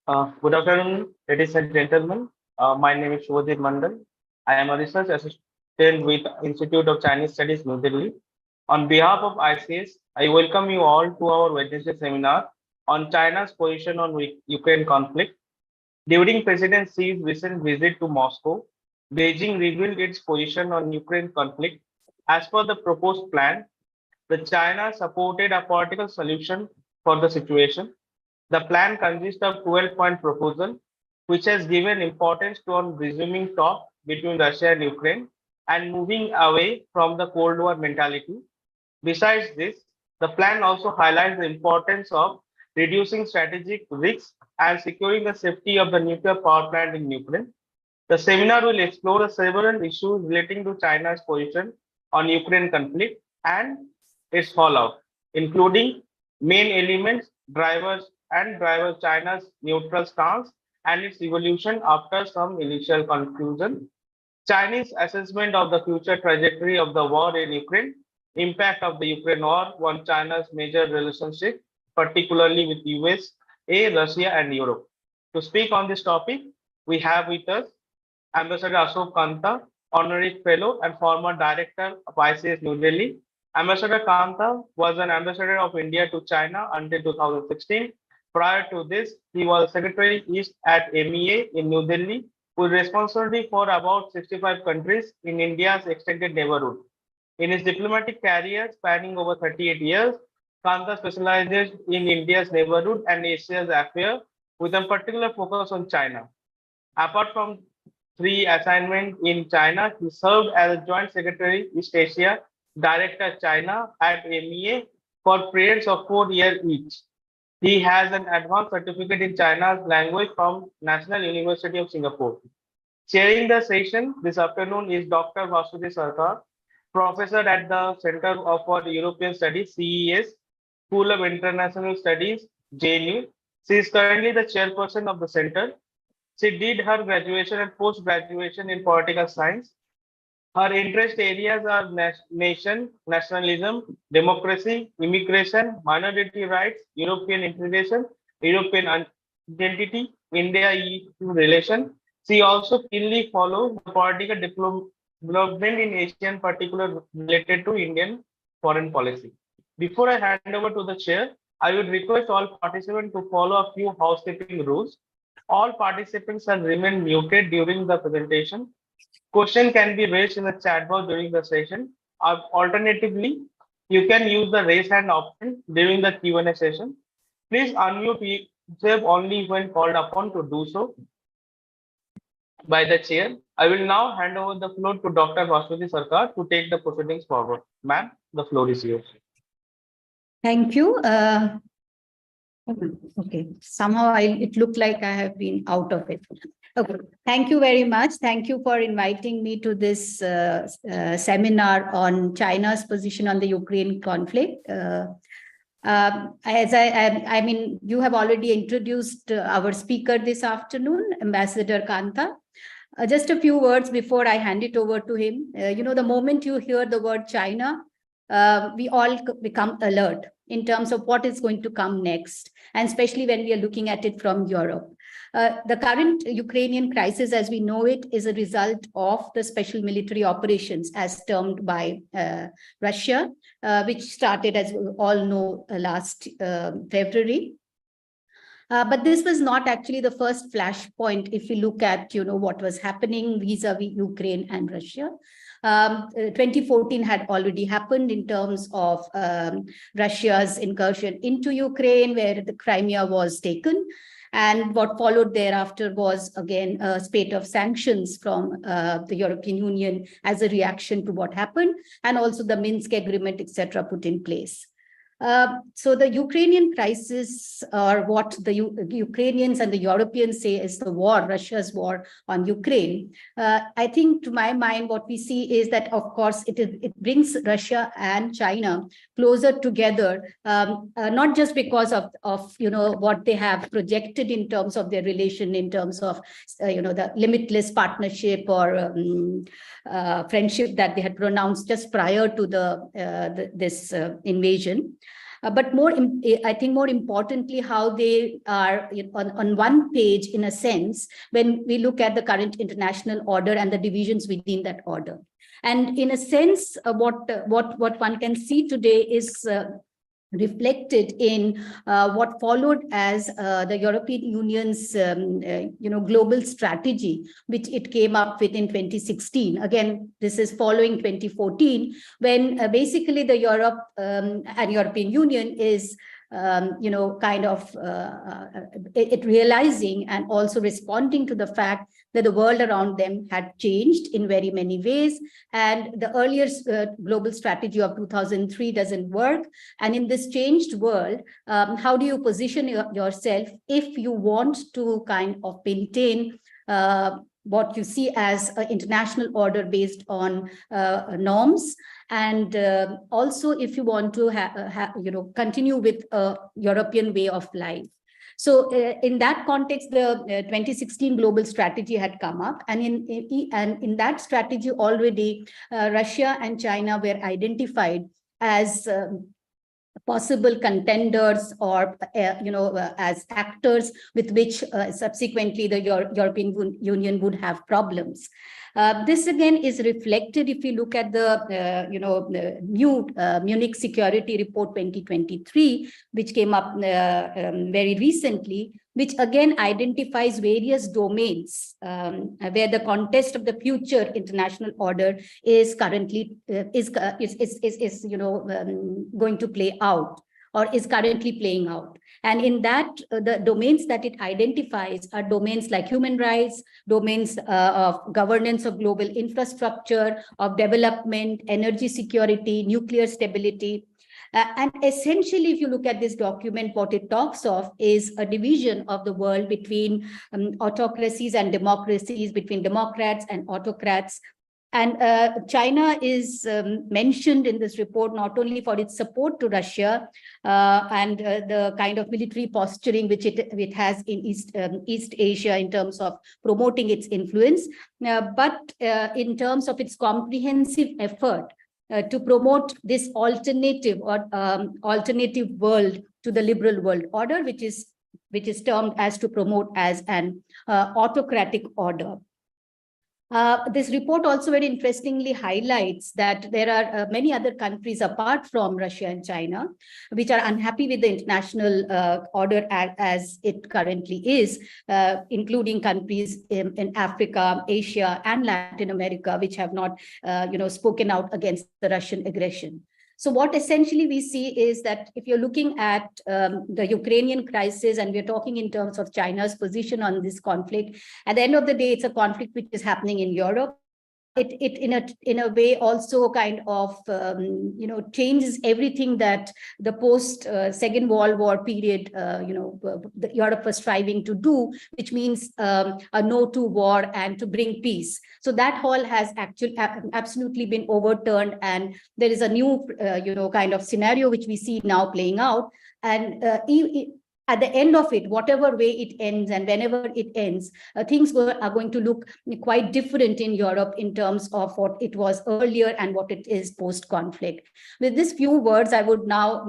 Good afternoon, ladies and gentlemen. My name is Shubhajit Mandal. I am a research assistant with Institute of Chinese Studies, New Delhi. On behalf of ICS, I welcome you all to our Wednesday seminar on China's position on Ukraine conflict. During President Xi's recent visit to Moscow, Beijing revealed its position on Ukraine conflict. As per the proposed plan, the China supported a political solution for the situation. The plan consists of 12-point proposal, which has given importance to on resuming talks between Russia and Ukraine and moving away from the Cold War mentality. Besides this, the plan also highlights the importance of reducing strategic risks and securing the safety of the nuclear power plant in Ukraine. The seminar will explore several issues relating to China's position on Ukraine conflict and its fallout, including main elements, drivers China's neutral stance and its evolution after some initial confusion, Chinese assessment of the future trajectory of the war in Ukraine, impact of the Ukraine war on China's major relationship, particularly with USA, Russia, and Europe. To speak on this topic, we have with us Ambassador Ashok Kantha, Honorary Fellow and former Director of ICS New Delhi. Ambassador Kantha was an ambassador of India to China until 2016. Prior to this, he was Secretary East at MEA in New Delhi, with responsibility for about 65 countries in India's extended neighborhood. In his diplomatic career spanning over 38 years, Kantha specializes in India's neighborhood and Asia's affairs, with a particular focus on China. Apart from 3 assignments in China, he served as a Joint Secretary East Asia, Director China at MEA for periods of 4 years each. He has an advanced certificate in China's language from National University of Singapore. Chairing the session this afternoon is Dr. Vasudhi Sarkar, professor at the Center for European Studies, CES, School of International Studies, JNU. She is currently the chairperson of the center. She did her graduation and post-graduation in political science. Her interest areas are nationalism, democracy, immigration, minority rights, European integration, European identity, India-EU relation. She also keenly follows the political development in Asia, particularly related to Indian foreign policy. Before I hand over to the chair, I would request all participants to follow a few housekeeping rules. All participants shall remain muted during the presentation. Question can be raised in the chat box during the session. Alternatively, you can use the raise hand option during the Q&A session. Please unmute yourself only when called upon to do so by the chair. I will now hand over the floor to Dr. Vasudhi Sarkar to take the proceedings forward. Ma'am, the floor is yours. Thank you. Okay, somehow it looked like I have been out of it. Okay, thank you very much. Thank you for inviting me to this seminar on China's position on the Ukraine conflict. I mean, you have already introduced our speaker this afternoon, Ambassador Kantha. Just a few words before I hand it over to him. The moment you hear the word China, we all become alert in terms of what is going to come next, and especially when we are looking at it from Europe. The current Ukrainian crisis, as we know it, is a result of the special military operations as termed by Russia, which started, as we all know, last February. But this was not actually the first flashpoint if we look at what was happening vis-a-vis Ukraine and Russia. 2014 had already happened in terms of Russia's incursion into Ukraine, where the Crimea was taken. And what followed thereafter was, again, a spate of sanctions from the European Union as a reaction to what happened, and also the Minsk Agreement, etc., put in place. So the Ukrainian crisis, or what the Ukrainians and the Europeans say is the war, Russia's war on Ukraine, I think to my mind, what we see is that, of course, it brings Russia and China closer together, not just because of what they have projected in terms of their relation, in terms of the limitless partnership or friendship that they had pronounced just prior to this invasion. But I think more importantly, how they are on one page, in a sense, when we look at the current international order and the divisions within that order. And in a sense, what one can see today is reflected in what followed as the European Union's global strategy, which it came up with in 2016. Again, this is following 2014, when basically the Europe and European Union is it realizing and also responding to the fact that the world around them had changed in very many ways, and the earlier global strategy of 2003 doesn't work. And in this changed world, how do you position yourself if you want to kind of maintain what you see as an international order based on norms, and also if you want to continue with a European way of life. So in that context, the 2016 global strategy had come up, and in that strategy already Russia and China were identified as possible contenders, or as actors with which subsequently the European Union would have problems. This again is reflected if you look at the new Munich Security Report 2023, which came up very recently, which again identifies various domains where the contest of the future international order is currently going to play out, or is currently playing out. And in that, the domains that it identifies are domains like human rights, domains of governance of global infrastructure, of development, energy security, nuclear stability. And essentially, if you look at this document, what it talks of is a division of the world between autocracies and democracies, between democrats and autocrats. And China is mentioned in this report not only for its support to Russia and the kind of military posturing which it has in East Asia in terms of promoting its influence, but in terms of its comprehensive effort to promote this alternative world to the liberal world order, which is termed as to promote as an autocratic order. This report also very interestingly highlights that there are many other countries apart from Russia and China, which are unhappy with the international order as it currently is, including countries in Africa, Asia, and Latin America, which have not, spoken out against the Russian aggression. So what essentially we see is that if you're looking at the Ukrainian crisis, and we're talking in terms of China's position on this conflict, at the end of the day, it's a conflict which is happening in Europe. It in a way also kind of changes everything that the post Second World War period Europe was striving to do, which means a no to war and to bring peace. So that all has actually absolutely been overturned, and there is a new kind of scenario which we see now playing out. And at the end of it, whatever way it ends and whenever it ends, things are going to look quite different in Europe in terms of what it was earlier and what it is post-conflict. With these few words, I would now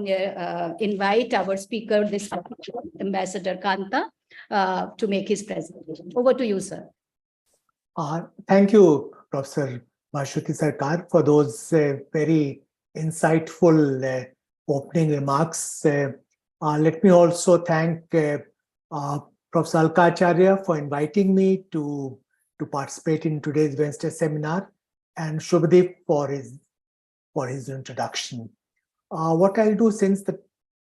invite our speaker, this Ambassador Kantha, to make his presentation. Over to you, sir. Thank you, Professor Bhashwati Sarkar, for those very insightful opening remarks. Let me also thank Professor Alkacharya for inviting me to participate in today's Wednesday seminar, and Shubhadeep for his introduction. What I'll do, since the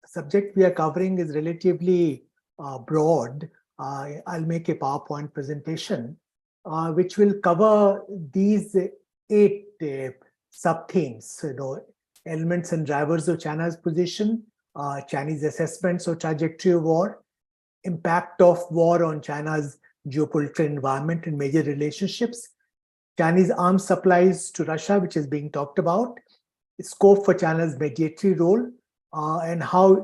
subject we are covering is relatively broad, I'll make a PowerPoint presentation which will cover these 8 sub-themes, elements and drivers of China's position, Chinese assessments of trajectory of war, impact of war on China's geopolitical environment and major relationships, Chinese arms supplies to Russia, which is being talked about, scope for China's mediatory role, and how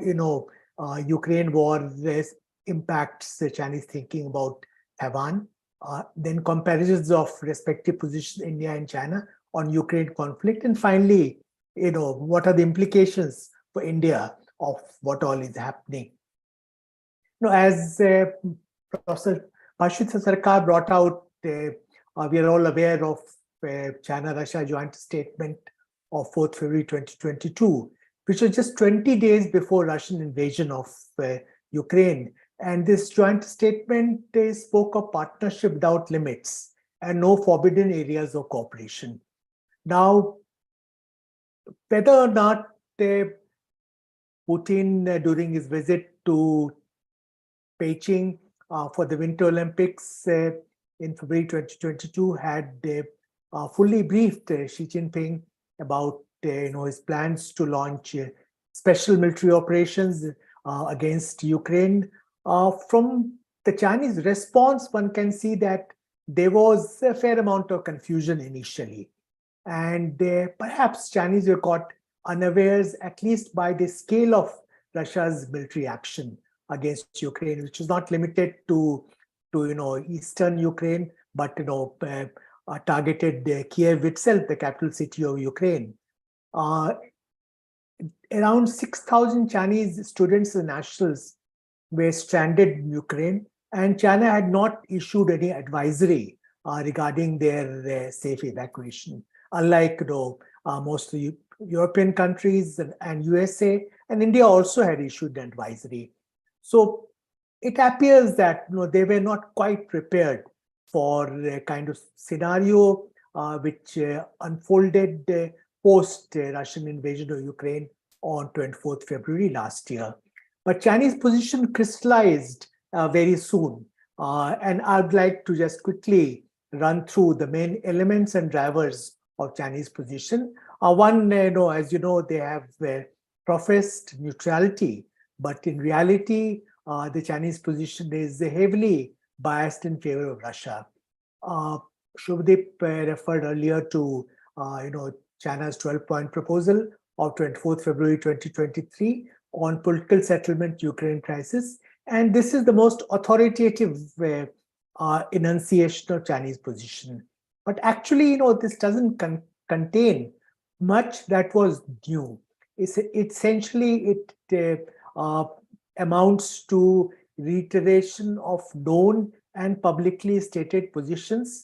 Ukraine war impacts the Chinese thinking about Taiwan, then comparisons of respective positions, India and China, on Ukraine conflict, and finally, what are the implications for India of what all is happening. As Professor Bashwati Sarkar brought out, we are all aware of China-Russia joint statement of 4th February 2022, which was just 20 days before Russian invasion of Ukraine. And this joint statement spoke of partnership without limits and no forbidden areas of cooperation. Now, whether or not Putin, during his visit to Beijing for the Winter Olympics in February 2022, had fully briefed Xi Jinping about his plans to launch special military operations against Ukraine. From the Chinese response, one can see that there was a fair amount of confusion initially. And perhaps Chinese were caught unawares, at least by the scale of Russia's military action against Ukraine, which was not limited to eastern Ukraine, but targeted Kiev itself, the capital city of Ukraine. Around 6,000 Chinese students and nationals were stranded in Ukraine, and China had not issued any advisory regarding their safe evacuation. Unlike most of the European countries and USA, and India also had issued an advisory. So it appears that they were not quite prepared for a kind of scenario which unfolded post-Russian invasion of Ukraine on 24th February last year. But Chinese position crystallized very soon. And I'd like to just quickly run through the main elements and drivers of Chinese position. One, as you know, they have professed neutrality, but in reality, the Chinese position is heavily biased in favor of Russia. Shubhadeep referred earlier to, China's 12-point proposal of 24th February 2023 on political settlement Ukraine crisis. And this is the most authoritative enunciation of Chinese position. But actually, this doesn't contain much that was new. Essentially, it amounts to reiteration of known and publicly stated positions,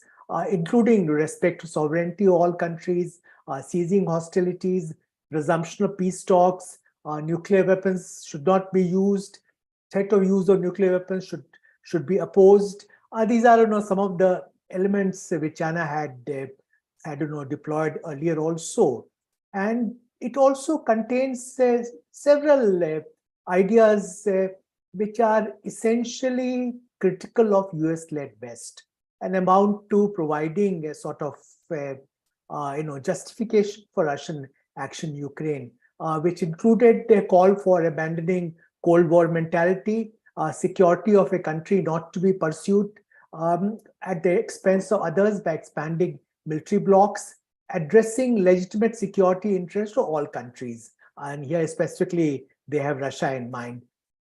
including respect to sovereignty of all countries, ceasing hostilities, resumption of peace talks, nuclear weapons should not be used, threat of use of nuclear weapons should be opposed. These are some of the elements which China had deployed earlier also. And it also contains several ideas which are essentially critical of US-led West and amount to providing a sort of justification for Russian action in Ukraine, which included a call for abandoning Cold War mentality, security of a country not to be pursued at the expense of others by expanding military blocs, addressing legitimate security interests of all countries. And here specifically, they have Russia in mind.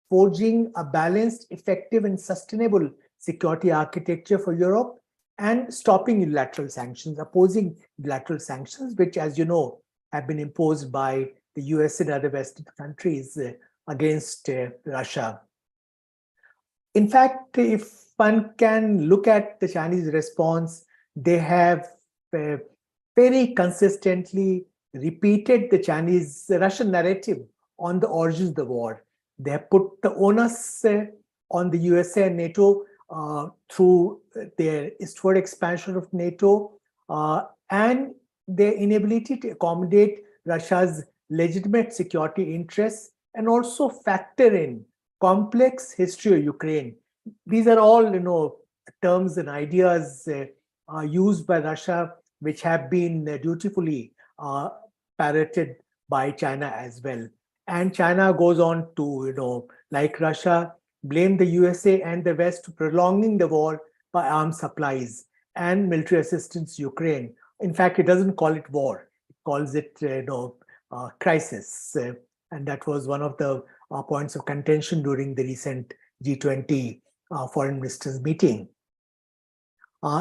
Forging a balanced, effective, and sustainable security architecture for Europe, and stopping unilateral sanctions, opposing unilateral sanctions, which, as you know, have been imposed by the US and other Western countries against Russia. In fact, if one can look at the Chinese response, they have very consistently repeated the Russian narrative on the origins of the war. They have put the onus on the USA and NATO through their eastward expansion of NATO and their inability to accommodate Russia's legitimate security interests and also factor in complex history of Ukraine. These are all, terms and ideas used by Russia, which have been dutifully parroted by China as well. And China goes on to, like Russia, blame the USA and the West for prolonging the war by arms supplies and military assistance to Ukraine. In fact, it doesn't call it war; it calls it, crisis. And that was one of the points of contention during the recent G20 foreign ministers meeting.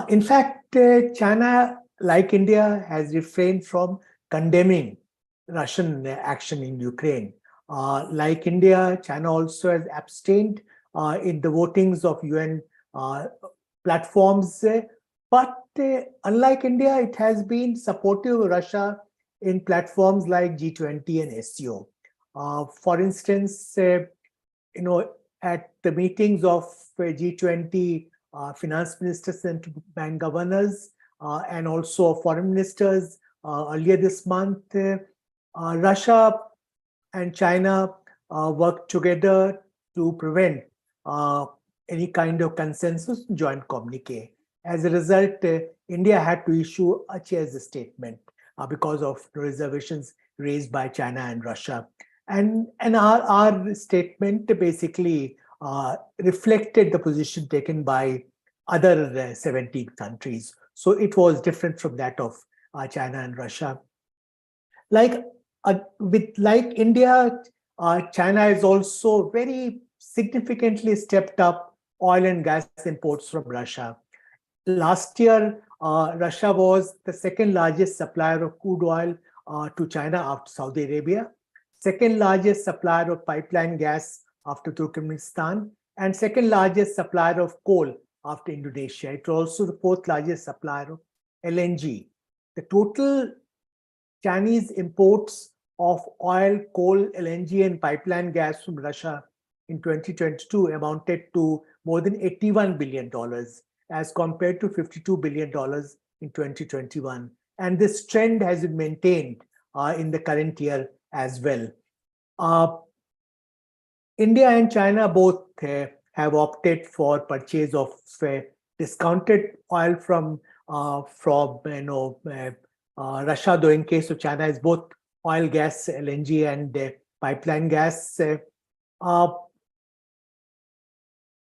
In fact, China, like India, has refrained from condemning Russian action in Ukraine. Like India, China also has abstained in the votings of UN platforms. But unlike India, it has been supportive of Russia in platforms like G20 and SCO. For instance, at the meetings of G20 finance ministers, central bank governors, and also foreign ministers earlier this month, Russia and China worked together to prevent any kind of consensus joint communique. As a result, India had to issue a chair's statement because of the reservations raised by China and Russia. And our statement basically reflected the position taken by other 17 countries. So it was different from that of China and Russia. Like India, China has also very significantly stepped up oil and gas imports from Russia. Last year, Russia was the second largest supplier of crude oil to China after Saudi Arabia, second largest supplier of pipeline gas after Turkmenistan, and second largest supplier of coal after Indonesia. It was also the fourth largest supplier of LNG. The total Chinese imports of oil, coal, LNG, and pipeline gas from Russia in 2022 amounted to more than $81 billion, as compared to $52 billion in 2021. And this trend has been maintained in the current year as well. India and China both have opted for purchase of discounted oil from Russia, though in case of China, is both oil, gas, LNG, and pipeline gas.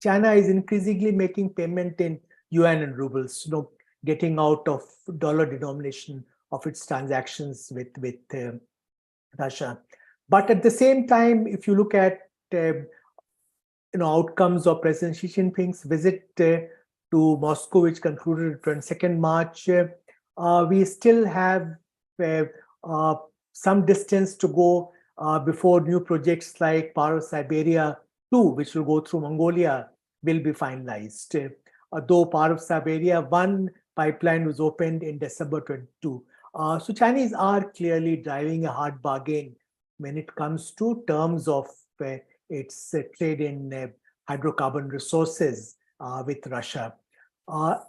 China is increasingly making payment in yuan and rubles, getting out of dollar denomination of its transactions with Russia. But at the same time, if you look at outcomes of President Xi Jinping's visit to Moscow, which concluded on 22nd March, we still have some distance to go before new projects like Power of Siberia 2, which will go through Mongolia, will be finalized. Though Power of Siberia 1 pipeline was opened in December 22. So Chinese are clearly driving a hard bargain when it comes to terms of its trade in hydrocarbon resources with Russia.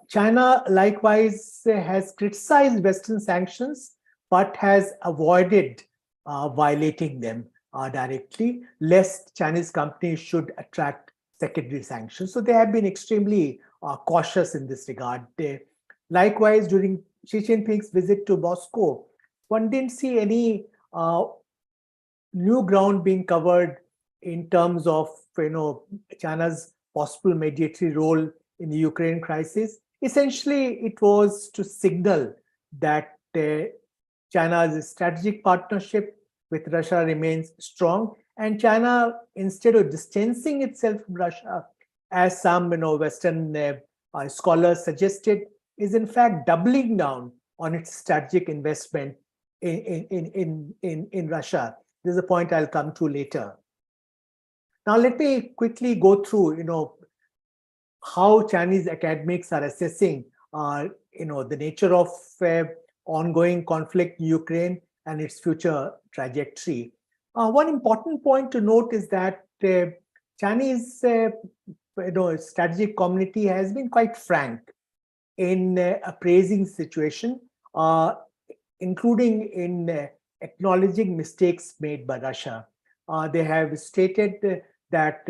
China likewise has criticized Western sanctions, but has avoided violating them directly, lest Chinese companies should attract secondary sanctions. So they have been extremely cautious in this regard. Likewise, during Xi Jinping's visit to Moscow, one didn't see any new ground being covered in terms of China's possible mediatory role in the Ukraine crisis. Essentially, it was to signal that China's strategic partnership with Russia remains strong, and China, instead of distancing itself from Russia, as some Western scholars suggested, is in fact doubling down on its strategic investment in Russia. This is a point I'll come to later. Now, let me quickly go through, how Chinese academics are assessing, the nature of ongoing conflict in Ukraine and its future trajectory. One important point to note is that Chinese, strategic community has been quite frank in appraising the situation, including in acknowledging mistakes made by Russia. They have stated that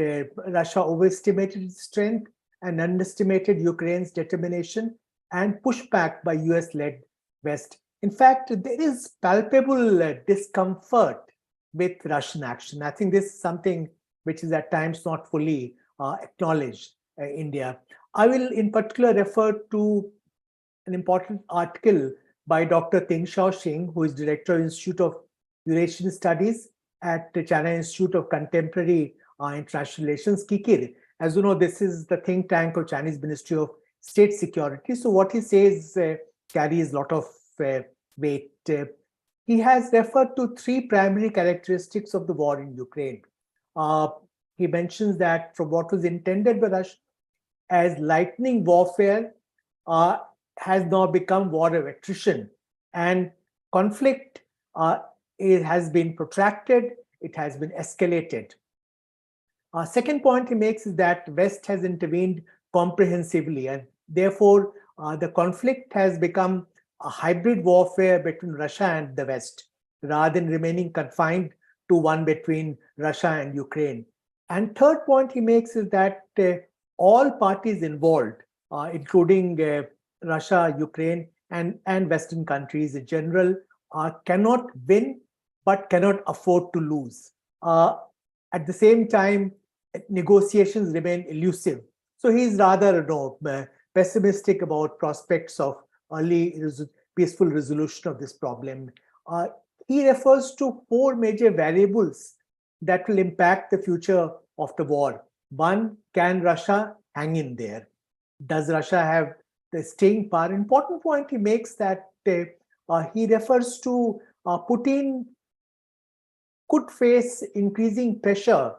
Russia overestimated its strength and underestimated Ukraine's determination and pushback by US-led West. In fact, there is palpable discomfort with Russian action. I think this is something which is at times not fully acknowledged in India. I will in particular refer to an important article by Dr. Ting Shaoxing, who is Director of Institute of Eurasian Studies at the China Institute of Contemporary International Relations, KIKIR. As you know, this is the think tank of Chinese Ministry of State Security. So what he says carries a lot of weight. he has referred to three primary characteristics of the war in Ukraine. He mentions that from what was intended by Russia as lightning warfare has now become war of attrition, and conflict it has been protracted, it has been escalated. Second point he makes is that West has intervened comprehensively, and therefore the conflict has become a hybrid warfare between Russia and the West, rather than remaining confined to one between Russia and Ukraine. And third point he makes is that all parties involved, including Russia, Ukraine, and Western countries in general, cannot win but cannot afford to lose. At the same time, negotiations remain elusive. So he's rather pessimistic about prospects of early peaceful resolution of this problem. He refers to four major variables that will impact the future of the war. One, can Russia hang in there? Does Russia have the staying power? Important point he makes that he refers to Putin could face increasing pressure,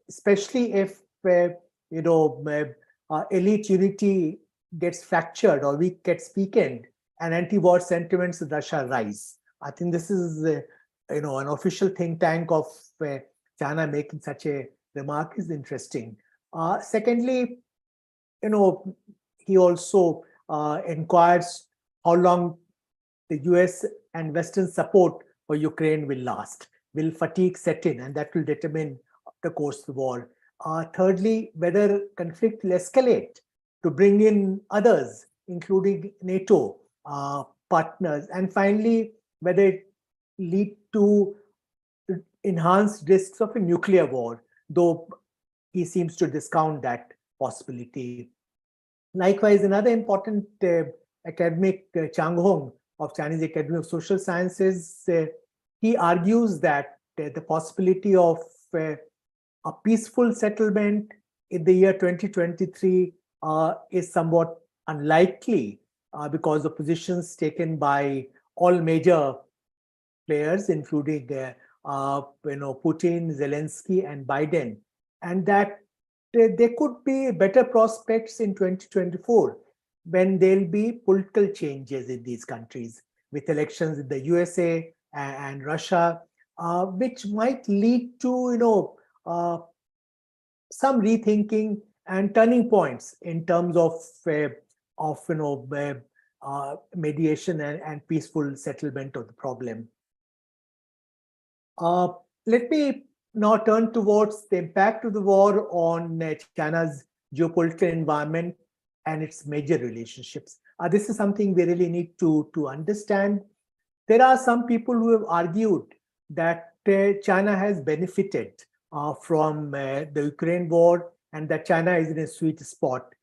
especially if elite unity gets fractured or gets weakened and anti-war sentiments in Russia rise. I think this is an official think tank of China making such a remark is interesting. Secondly, he also inquires how long the US and Western support for Ukraine will last. Will fatigue set in? And that will determine the course of the war. Thirdly, whether conflict will escalate to bring in others, including NATO partners. And finally, whether it lead to enhanced risks of a nuclear war, though he seems to discount that possibility. Likewise, another important academic, Chang Hong of Chinese Academy of Social Sciences, he argues that the possibility of a peaceful settlement in the year 2023 is somewhat unlikely because of positions taken by all major players, including Putin, Zelensky, and Biden, and that there could be better prospects in 2024 when there'll be political changes in these countries with elections in the USA and Russia, which might lead to some rethinking and turning points in terms of mediation and peaceful settlement of the problem. Let me now turn towards the impact of the war on China's geopolitical environment and its major relationships. This is something we really need to understand. There are some people who have argued that China has benefited from the Ukraine war and that China is in a sweet spot.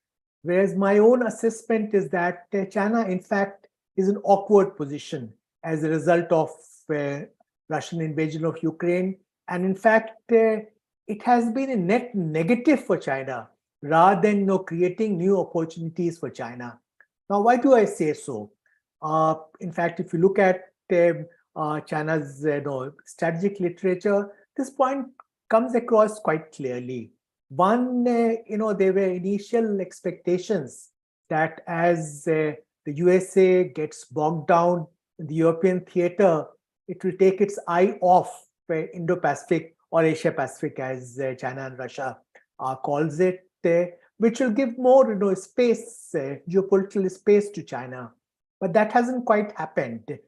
Whereas my own assessment is that China, in fact, is in an awkward position as a result of Russian invasion of Ukraine. And in fact, it has been a net negative for China rather than creating new opportunities for China. Now, why do I say so? In fact, if you look at China's strategic literature, this point comes across quite clearly. One, there were initial expectations that as the USA gets bogged down in the European theater, it will take its eye off Indo-Pacific or Asia-Pacific, as China and Russia calls it, which will give more space, geopolitical space to China. But that hasn't quite happened.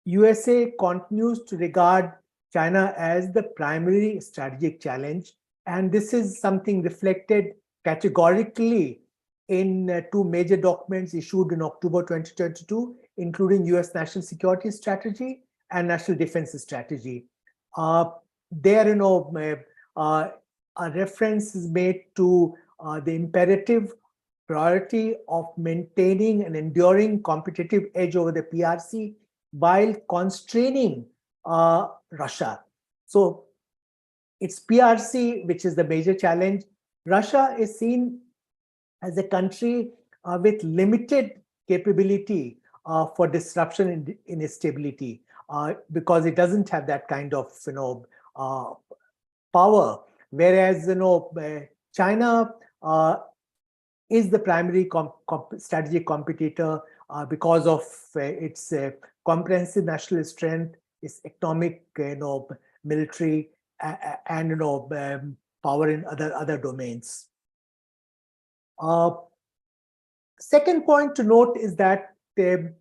USA continues to regard China as the primary strategic challenge, and this is something reflected categorically in two major documents issued in October 2022, including US National Security Strategy and National Defense Strategy. There, a reference is made to the imperative priority of maintaining an enduring competitive edge over the PRC while constraining Russia. So it's PRC which is the major challenge. Russia is seen as a country with limited capability for disruption in stability, because it doesn't have that kind of power. Whereas China is the primary strategic competitor because of its comprehensive national strength, its economic, military, and power in other domains. Second point to note is that to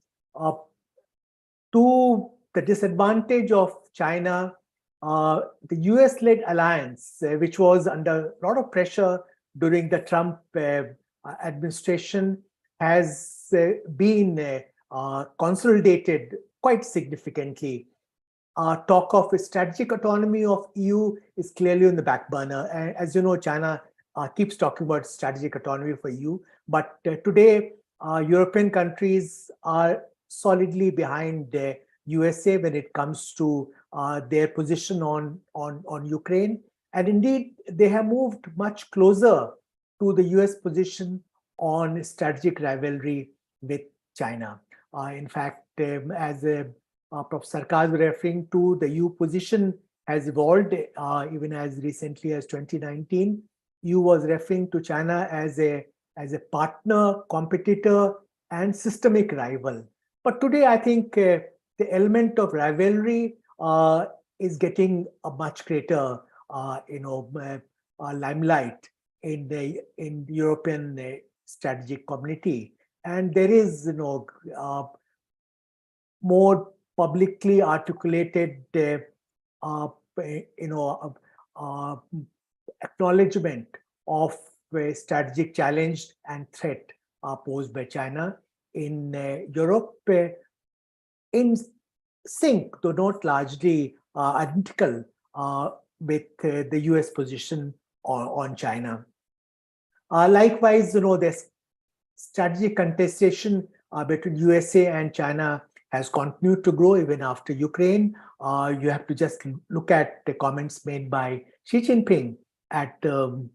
the disadvantage of China, the US-led alliance, which was under a lot of pressure during the Trump administration, has been consolidated quite significantly. Talk of a strategic autonomy of EU is clearly on the back burner. And as you know, China keeps talking about strategic autonomy for EU. But today, European countries are solidly behind the USA when it comes to their position on Ukraine. And indeed, they have moved much closer to the US position on strategic rivalry with China. In fact, as Professor K was referring to, the EU position has evolved even as recently as 2019. EU was referring to China as a partner, competitor, and systemic rival. But today, I think the element of rivalry is getting a much greater, limelight in the European strategic community, and there is, more publicly articulated, acknowledgement of a strategic challenge and threat posed by China in Europe, in sync, though not largely identical, with the US position on China. Likewise, there's strategic contestation between USA and China has continued to grow even after Ukraine. You have to just look at the comments made by Xi Jinping at the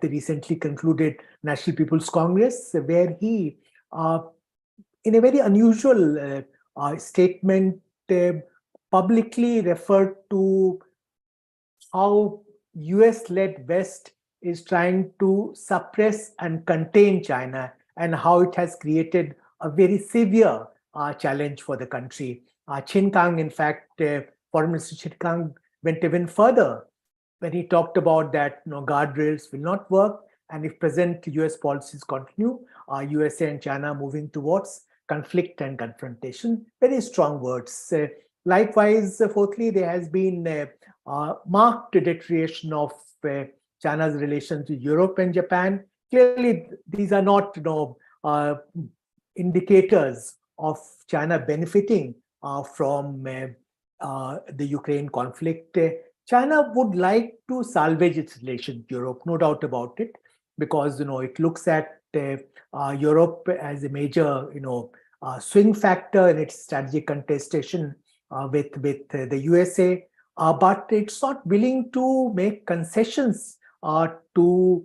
recently concluded National People's Congress, where he, in a very unusual statement, publicly referred to how US-led West is trying to suppress and contain China, and how it has created a very severe challenge for the country. Qin Kang, in fact, Foreign Minister Qin Kang went even further when he talked about that guardrails will not work, and if present US policies continue, USA and China moving towards conflict and confrontation. Very strong words. Likewise, fourthly, there has been marked deterioration of China's relations with Europe and Japan. Clearly, these are not indicators of China benefiting from the Ukraine conflict. China would like to salvage its relation with Europe, no doubt about it, because it looks at Europe as a major swing factor in its strategic contestation with the USA, but it's not willing to make concessions to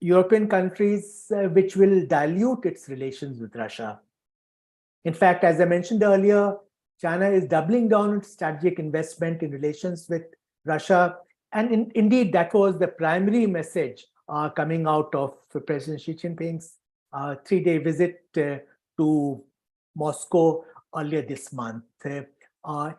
European countries which will dilute its relations with Russia. In fact, as I mentioned earlier, China is doubling down on strategic investment in relations with Russia. And indeed, that was the primary message coming out of President Xi Jinping's 3-day visit to Moscow earlier this month.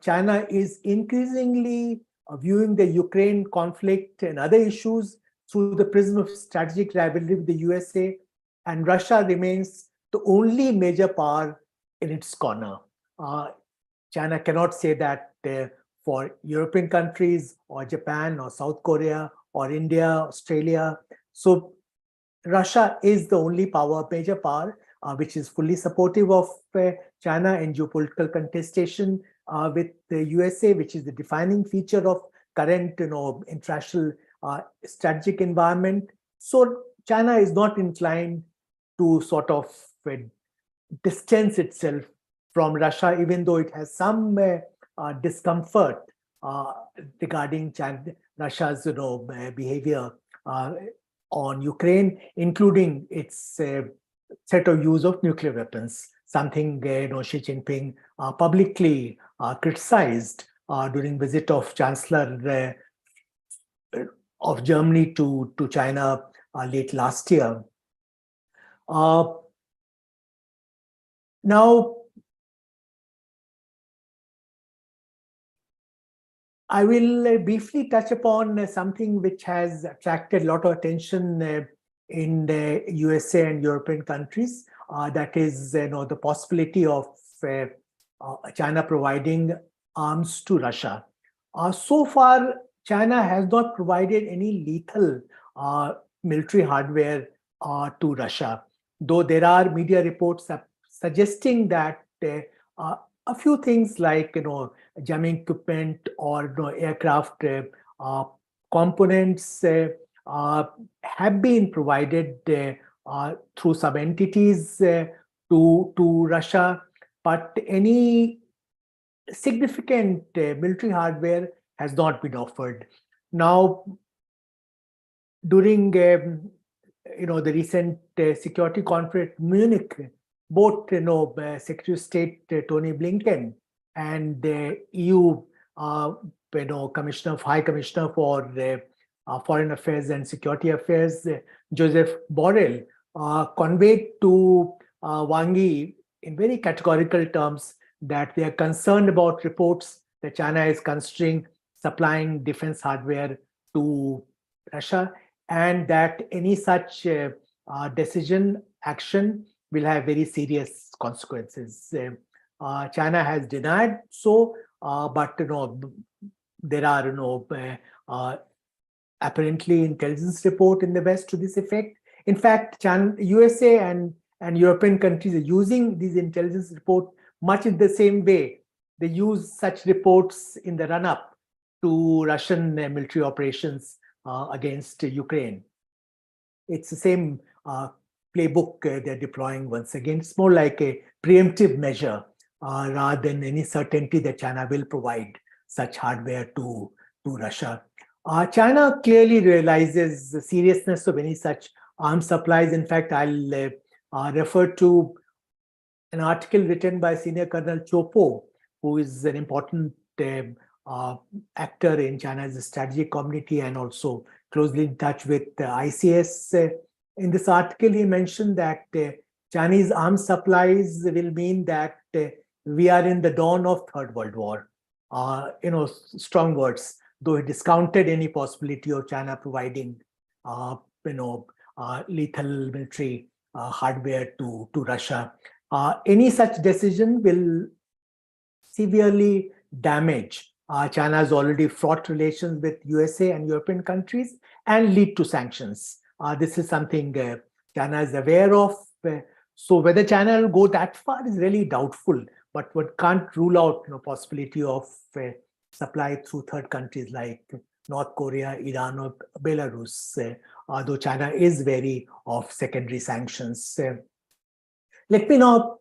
China is increasingly viewing the Ukraine conflict and other issues through the prism of strategic rivalry with the USA, and Russia remains the only major power in its corner. China cannot say that for European countries or Japan or South Korea or India, Australia. So Russia is the only major power, which is fully supportive of China in geopolitical contestation with the USA, which is the defining feature of current international strategic environment. So China is not inclined to sort of distance itself from Russia, even though it has some discomfort regarding Russia's behavior on Ukraine, including its threat of use of nuclear weapons, something Xi Jinping publicly criticized during visit of Chancellor of Germany to China late last year. Now, I will briefly touch upon something which has attracted a lot of attention in the USA and European countries. That is, the possibility of China providing arms to Russia. So far, China has not provided any lethal military hardware to Russia, though there are media reports suggesting that a few things like jamming equipment or aircraft components have been provided through sub-entities to Russia, but any significant military hardware has not been offered. Now, during the recent security conference in Munich, both Secretary of State Tony Blinken and the EU High Commissioner for Foreign Affairs and Security Affairs, Joseph Borrell, conveyed to Wang Yi in very categorical terms that they are concerned about reports that China is considering supplying defense hardware to Russia, and that any such action will have very serious consequences. China has denied so, but there are apparently intelligence report in the West to this effect. In fact, USA and European countries are using these intelligence reports much in the same way. They use such reports in the run-up to Russian military operations against Ukraine. It's the same playbook they're deploying once again. It's more like a preemptive measure rather than any certainty that China will provide such hardware to Russia. China clearly realizes the seriousness of any such arms supplies. In fact, I'll refer to an article written by Senior Colonel Chopo, who is an important actor in China's strategic community and also closely in touch with ICS. In this article, he mentioned that Chinese arms supplies will mean that we are in the dawn of Third World War. Strong words, though he discounted any possibility of China providing, lethal military hardware to Russia. Any such decision will severely damage China's already fraught relations with USA and European countries and lead to sanctions. This is something China is aware of. So whether China will go that far is really doubtful, but one can't rule out possibility of supply through third countries like North Korea, Iran, or Belarus, though China is wary of secondary sanctions. Let me now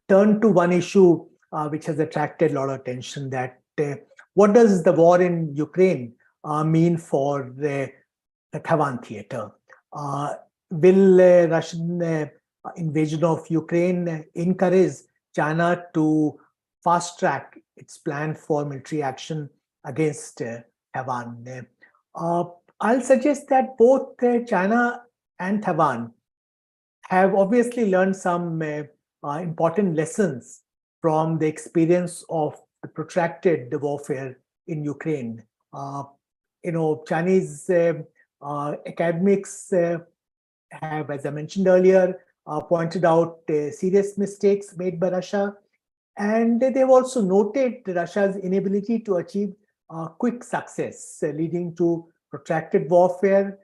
turn to one issue which has attracted a lot of attention, that what does the war in Ukraine mean for the Taiwan theater? Will Russian invasion of Ukraine encourage China to fast track its plan for military action against Taiwan? I'll suggest that both China and Taiwan have obviously learned some important lessons from the experience of the protracted warfare in Ukraine. Chinese academics have, as I mentioned earlier, pointed out serious mistakes made by Russia, and they've also noted Russia's inability to achieve quick success, leading to protracted warfare,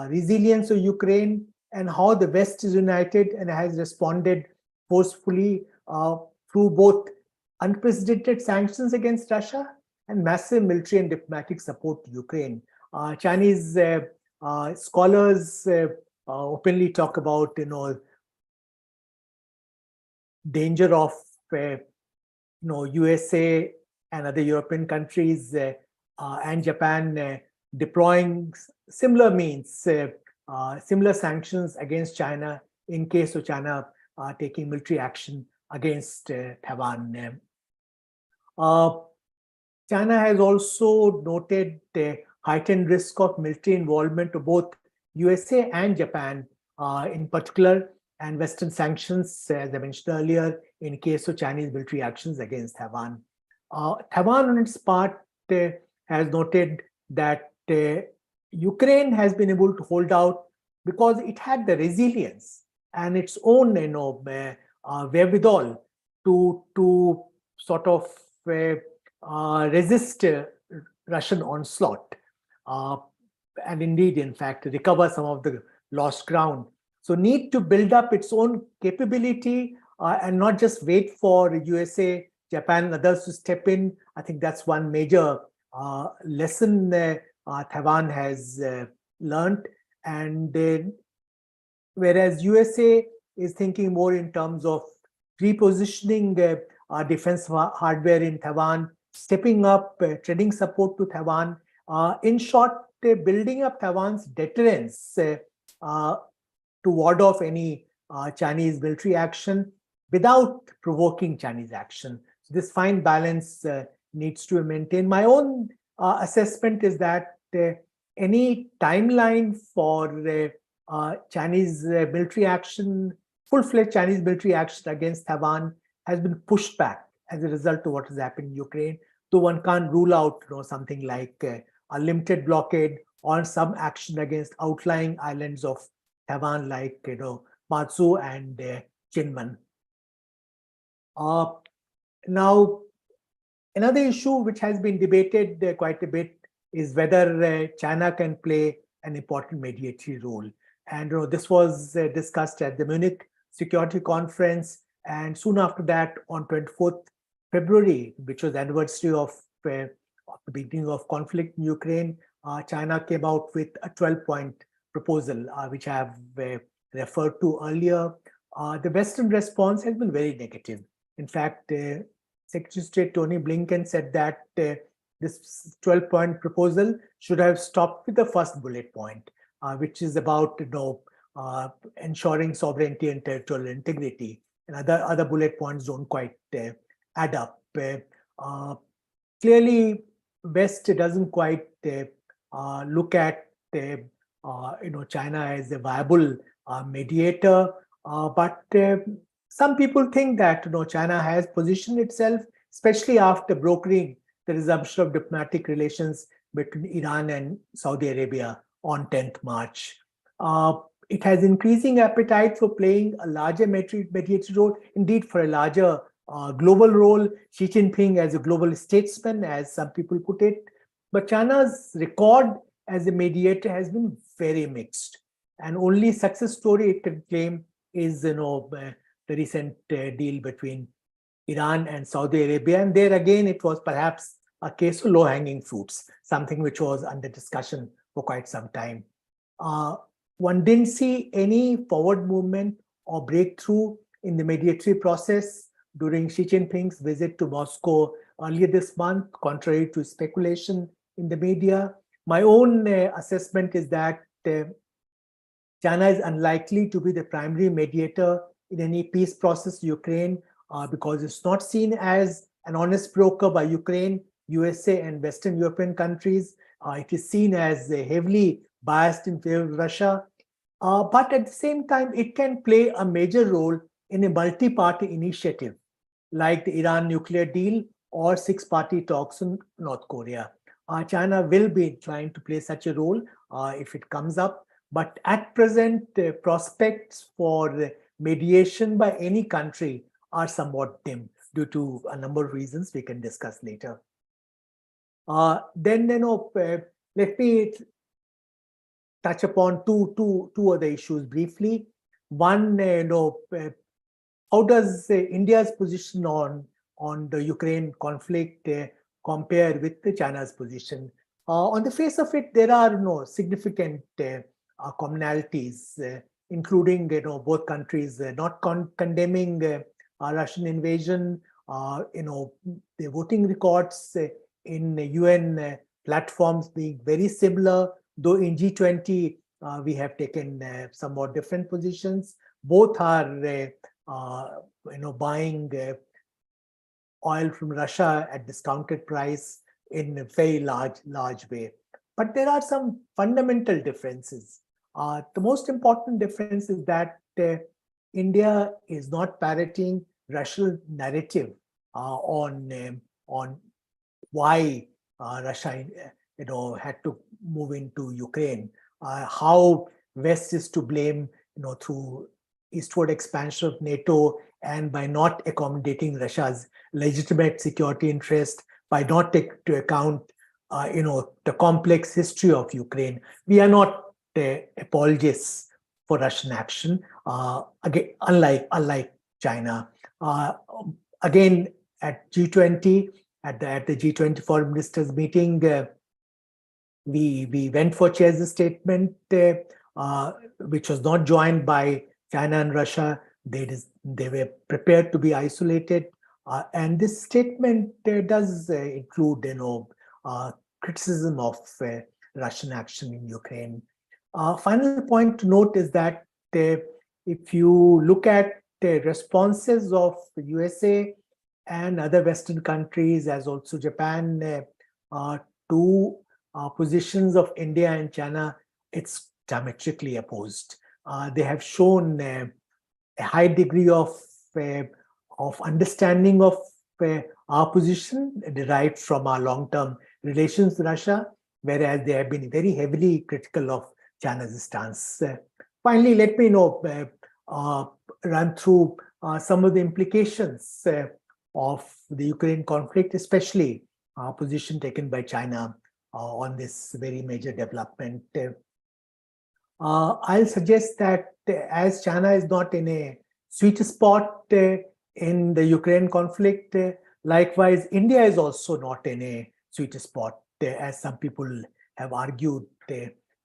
resilience of Ukraine, and how the West is united and has responded forcefully through both unprecedented sanctions against Russia and massive military and diplomatic support to Ukraine. Chinese scholars openly talk about danger of USA and other European countries and Japan deploying similar means, similar sanctions against China in case of China taking military action against Taiwan. China has also noted the heightened risk of military involvement of both USA and Japan in particular, and Western sanctions, as I mentioned earlier, in case of Chinese military actions against Taiwan. Taiwan, on its part, has noted that Ukraine has been able to hold out because it had the resilience and its own, wherewithal to sort of resist Russian onslaught, and indeed, in fact, recover some of the lost ground. So, need to build up its own capability and not just wait for USA, Japan, and others to step in. I think that's one major lesson Taiwan has learned. And whereas USA is thinking more in terms of repositioning defense hardware in Taiwan, stepping up, trading support to Taiwan, in short, building up Taiwan's deterrence to ward off any Chinese military action without provoking Chinese action. So this fine balance needs to be maintained. My own assessment is that any timeline for Chinese military action, full-fledged Chinese military action against Taiwan has been pushed back as a result of what has happened in Ukraine. Though one can't rule out something like a limited blockade or some action against outlying islands of Taiwan like Matsu and Jinmen. Now, another issue which has been debated quite a bit is whether China can play an important mediatory role. And this was discussed at the Munich Security Conference, and soon after that, on 24th February, which was the anniversary of the beginning of conflict in Ukraine, China came out with a 12-point proposal, which I have referred to earlier. The Western response has been very negative. In fact, Secretary of State Tony Blinken said that this 12-point proposal should have stopped with the first bullet point, which is about ensuring sovereignty and territorial integrity. And other bullet points don't quite add up. Clearly, West doesn't quite look at China as a viable mediator, but some people think that China has positioned itself, especially after brokering the resumption of diplomatic relations between Iran and Saudi Arabia on 10th March. It has increasing appetite for playing a larger mediatory role, indeed for a larger global role. Xi Jinping as a global statesman, as some people put it. But China's record as a mediator has been very mixed. And only success story it can claim is the recent deal between Iran and Saudi Arabia. And there again, it was perhaps a case of low-hanging fruits, something which was under discussion for quite some time. One didn't see any forward movement or breakthrough in the mediatory process during Xi Jinping's visit to Moscow earlier this month, contrary to speculation in the media. My own assessment is that China is unlikely to be the primary mediator in any peace process in Ukraine because it's not seen as an honest broker by Ukraine, USA, and Western European countries. It is seen as heavily biased in favor of Russia. But at the same time, it can play a major role in a multi-party initiative like the Iran nuclear deal or six-party talks in North Korea. China will be trying to play such a role if it comes up. But at present, prospects for mediation by any country are somewhat dim due to a number of reasons we can discuss later. Then, let me touch upon two other issues briefly. One, how does India's position on the Ukraine conflict compare with China's position? On the face of it, there are significant commonalities, including both countries not condemning Russian invasion. The voting records in UN platforms being very similar, though in G20 we have taken somewhat different positions. Both are buying oil from Russia at discounted price in a very large way. But there are some fundamental differences. The most important difference is that India is not parroting Russian narrative on why Russia, had to move into Ukraine, how West is to blame, through eastward expansion of NATO and by not accommodating Russia's legitimate security interest, by not taking into account, the complex history of Ukraine. We are not apologists for Russian action. Again, unlike China. Again, at G20, at the G20 Foreign Ministers meeting, we went for Chair's statement, which was not joined by China and Russia. They were prepared to be isolated, and this statement does include, criticism of Russian action in Ukraine. Final point to note is that if you look at the responses of the USA and other Western countries, as also Japan, to positions of India and China, it's diametrically opposed. They have shown a high degree of understanding of our position derived from our long-term relations with Russia, whereas they have been very heavily critical of China's stance. Finally, let me run through some of the implications of the Ukraine conflict, especially position taken by China on this very major development. I'll suggest that as China is not in a sweet spot in the Ukraine conflict, likewise, India is also not in a sweet spot, as some people have argued.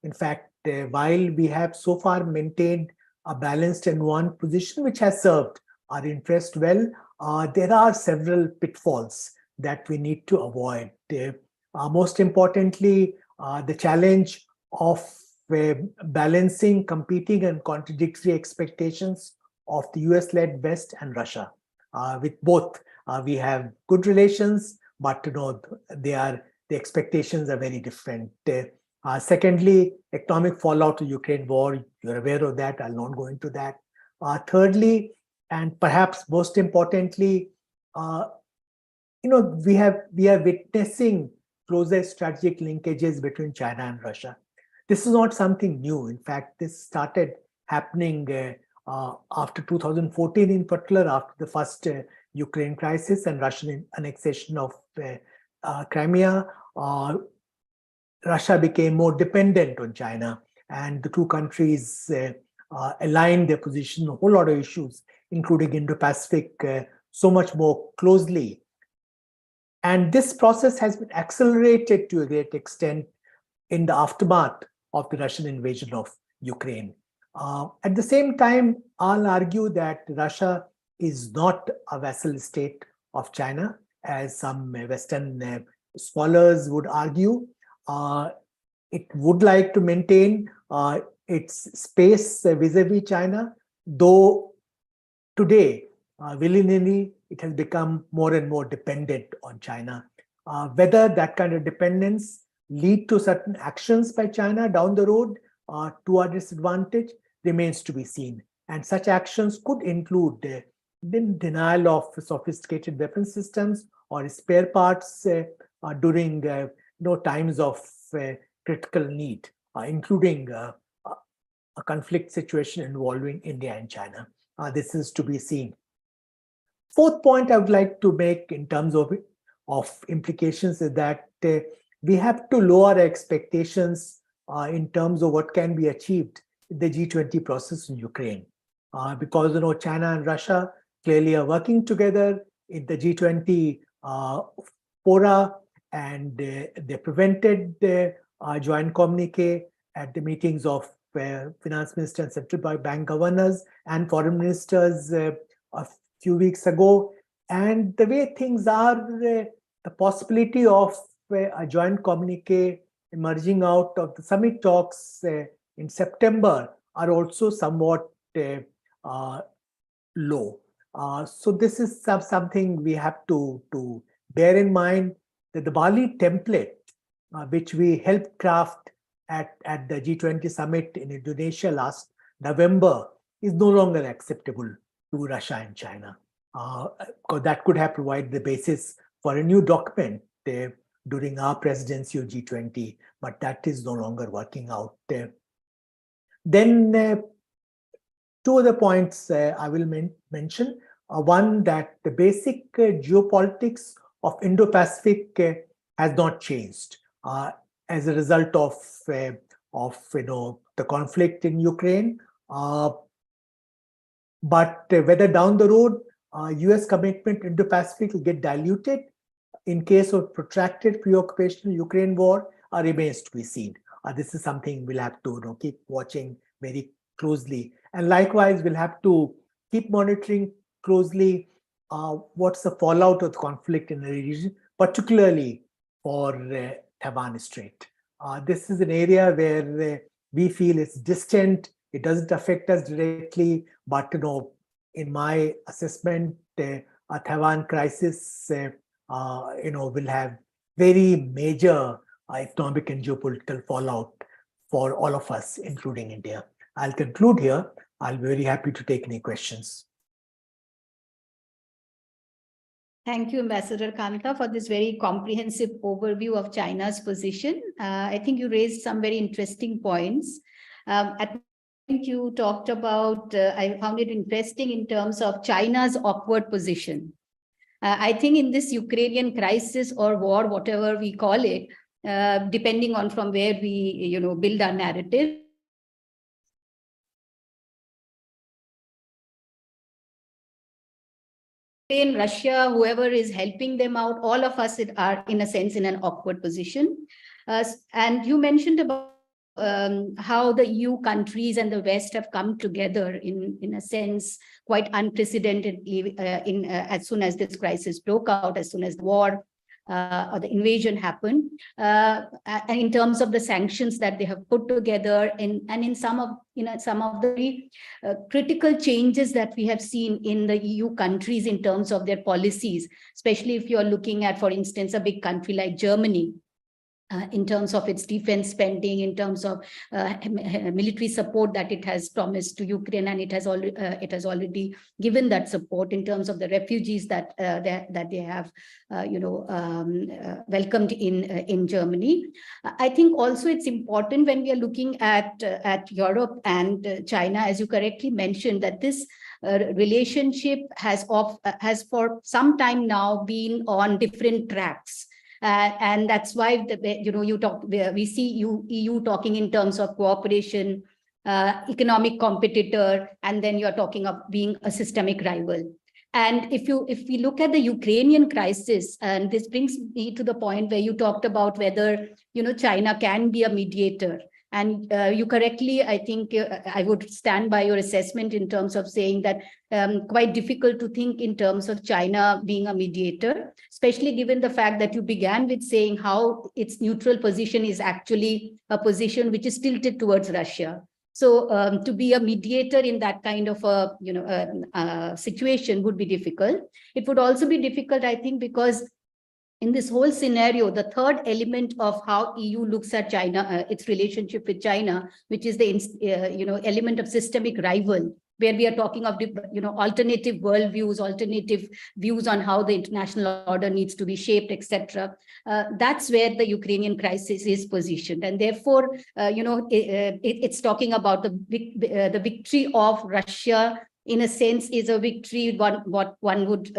In fact, while we have so far maintained a balanced and nuanced position, which has served our interest well, there are several pitfalls that we need to avoid. Most importantly, the challenge of balancing competing and contradictory expectations of the US-led West and Russia. With both, we have good relations, but the expectations are very different. Secondly, economic fallout of Ukraine war, you're aware of that, I'll not go into that. Thirdly, and perhaps most importantly, we are witnessing closer strategic linkages between China and Russia. This is not something new. In fact, this started happening after 2014, in particular, after the first Ukraine crisis and Russian annexation of Crimea. Russia became more dependent on China, and the two countries aligned their position on a whole lot of issues, including Indo-Pacific, so much more closely. And this process has been accelerated to a great extent in the aftermath of the Russian invasion of Ukraine. At the same time, I'll argue that Russia is not a vassal state of China, as some Western scholars would argue. It would like to maintain its space vis-a-vis China, though today, willy-nilly, it has become more and more dependent on China. Whether that kind of dependence lead to certain actions by China down the road to our disadvantage remains to be seen. And such actions could include the denial of sophisticated weapon systems or spare parts during times of critical need, including a conflict situation involving India and China. This is to be seen. Fourth point I would like to make in terms of implications is that we have to lower our expectations in terms of what can be achieved in the G20 process in Ukraine. Because China and Russia clearly are working together in the G20 fora, and they prevented the joint communique at the meetings of finance minister and central bank governors and foreign ministers a few weeks ago. And the way things are, the possibility of a joint communique emerging out of the summit talks in September are also somewhat low. So this is something we have to bear in mind, that the Bali template, which we helped craft at the G20 summit in Indonesia last November, is no longer acceptable to Russia and China. Because that could have provided the basis for a new document during our presidency of G20, but that is no longer working out. Then two other points I will mention. One, that the basic geopolitics of Indo-Pacific has not changed as a result of the conflict in Ukraine. But whether down the road U.S. commitment Indo-Pacific will get diluted in case of protracted pre-occupational Ukraine war remains to be seen. This is something we'll have to keep watching very closely. And likewise, we'll have to keep monitoring closely what's the fallout of the conflict in the region, particularly for Taiwan Strait. This is an area where we feel it's distant. It doesn't affect us directly, but in my assessment, a Taiwan crisis will have very major economic and geopolitical fallout for all of us, including India. I'll conclude here. I'll be very happy to take any questions. Thank you, Ambassador Kantha, for this very comprehensive overview of China's position. I think you raised some very interesting points. At you talked about, I found it interesting in terms of China's awkward position. I think in this Ukrainian crisis or war, whatever we call it, depending on from where we build our narrative, in Russia, whoever is helping them out, all of us are in a sense in an awkward position. And you mentioned about how the EU countries and the West have come together in a sense quite unprecedentedly as soon as this crisis broke out, as soon as the war or the invasion happened, and in terms of the sanctions that they have put together, and in some of the critical changes that we have seen in the EU countries in terms of their policies, especially if you're looking at, for instance, a big country like Germany. In terms of its defense spending, in terms of military support that it has promised to Ukraine, and it has already given that support in terms of the refugees that they have welcomed in Germany. I think also it's important when we are looking at Europe and China, as you correctly mentioned, that this relationship has for some time now been on different tracks. And that's why we see EU talking in terms of cooperation, economic competitor, and then you're talking of being a systemic rival. And if we look at the Ukrainian crisis, and this brings me to the point where you talked about whether China can be a mediator. And you correctly, I think I would stand by your assessment in terms of saying that quite difficult to think in terms of China being a mediator, especially given the fact that you began with saying how its neutral position is actually a position which is tilted towards Russia. So to be a mediator in that kind of a situation would be difficult. It would also be difficult, I think, because in this whole scenario, the third element of how EU looks at China, its relationship with China, which is the element of systemic rival, where we are talking of alternative worldviews, alternative views on how the international order needs to be shaped, etc. That's where the Ukrainian crisis is positioned, and therefore, it's talking about the victory of Russia. In a sense, is a victory. What one would,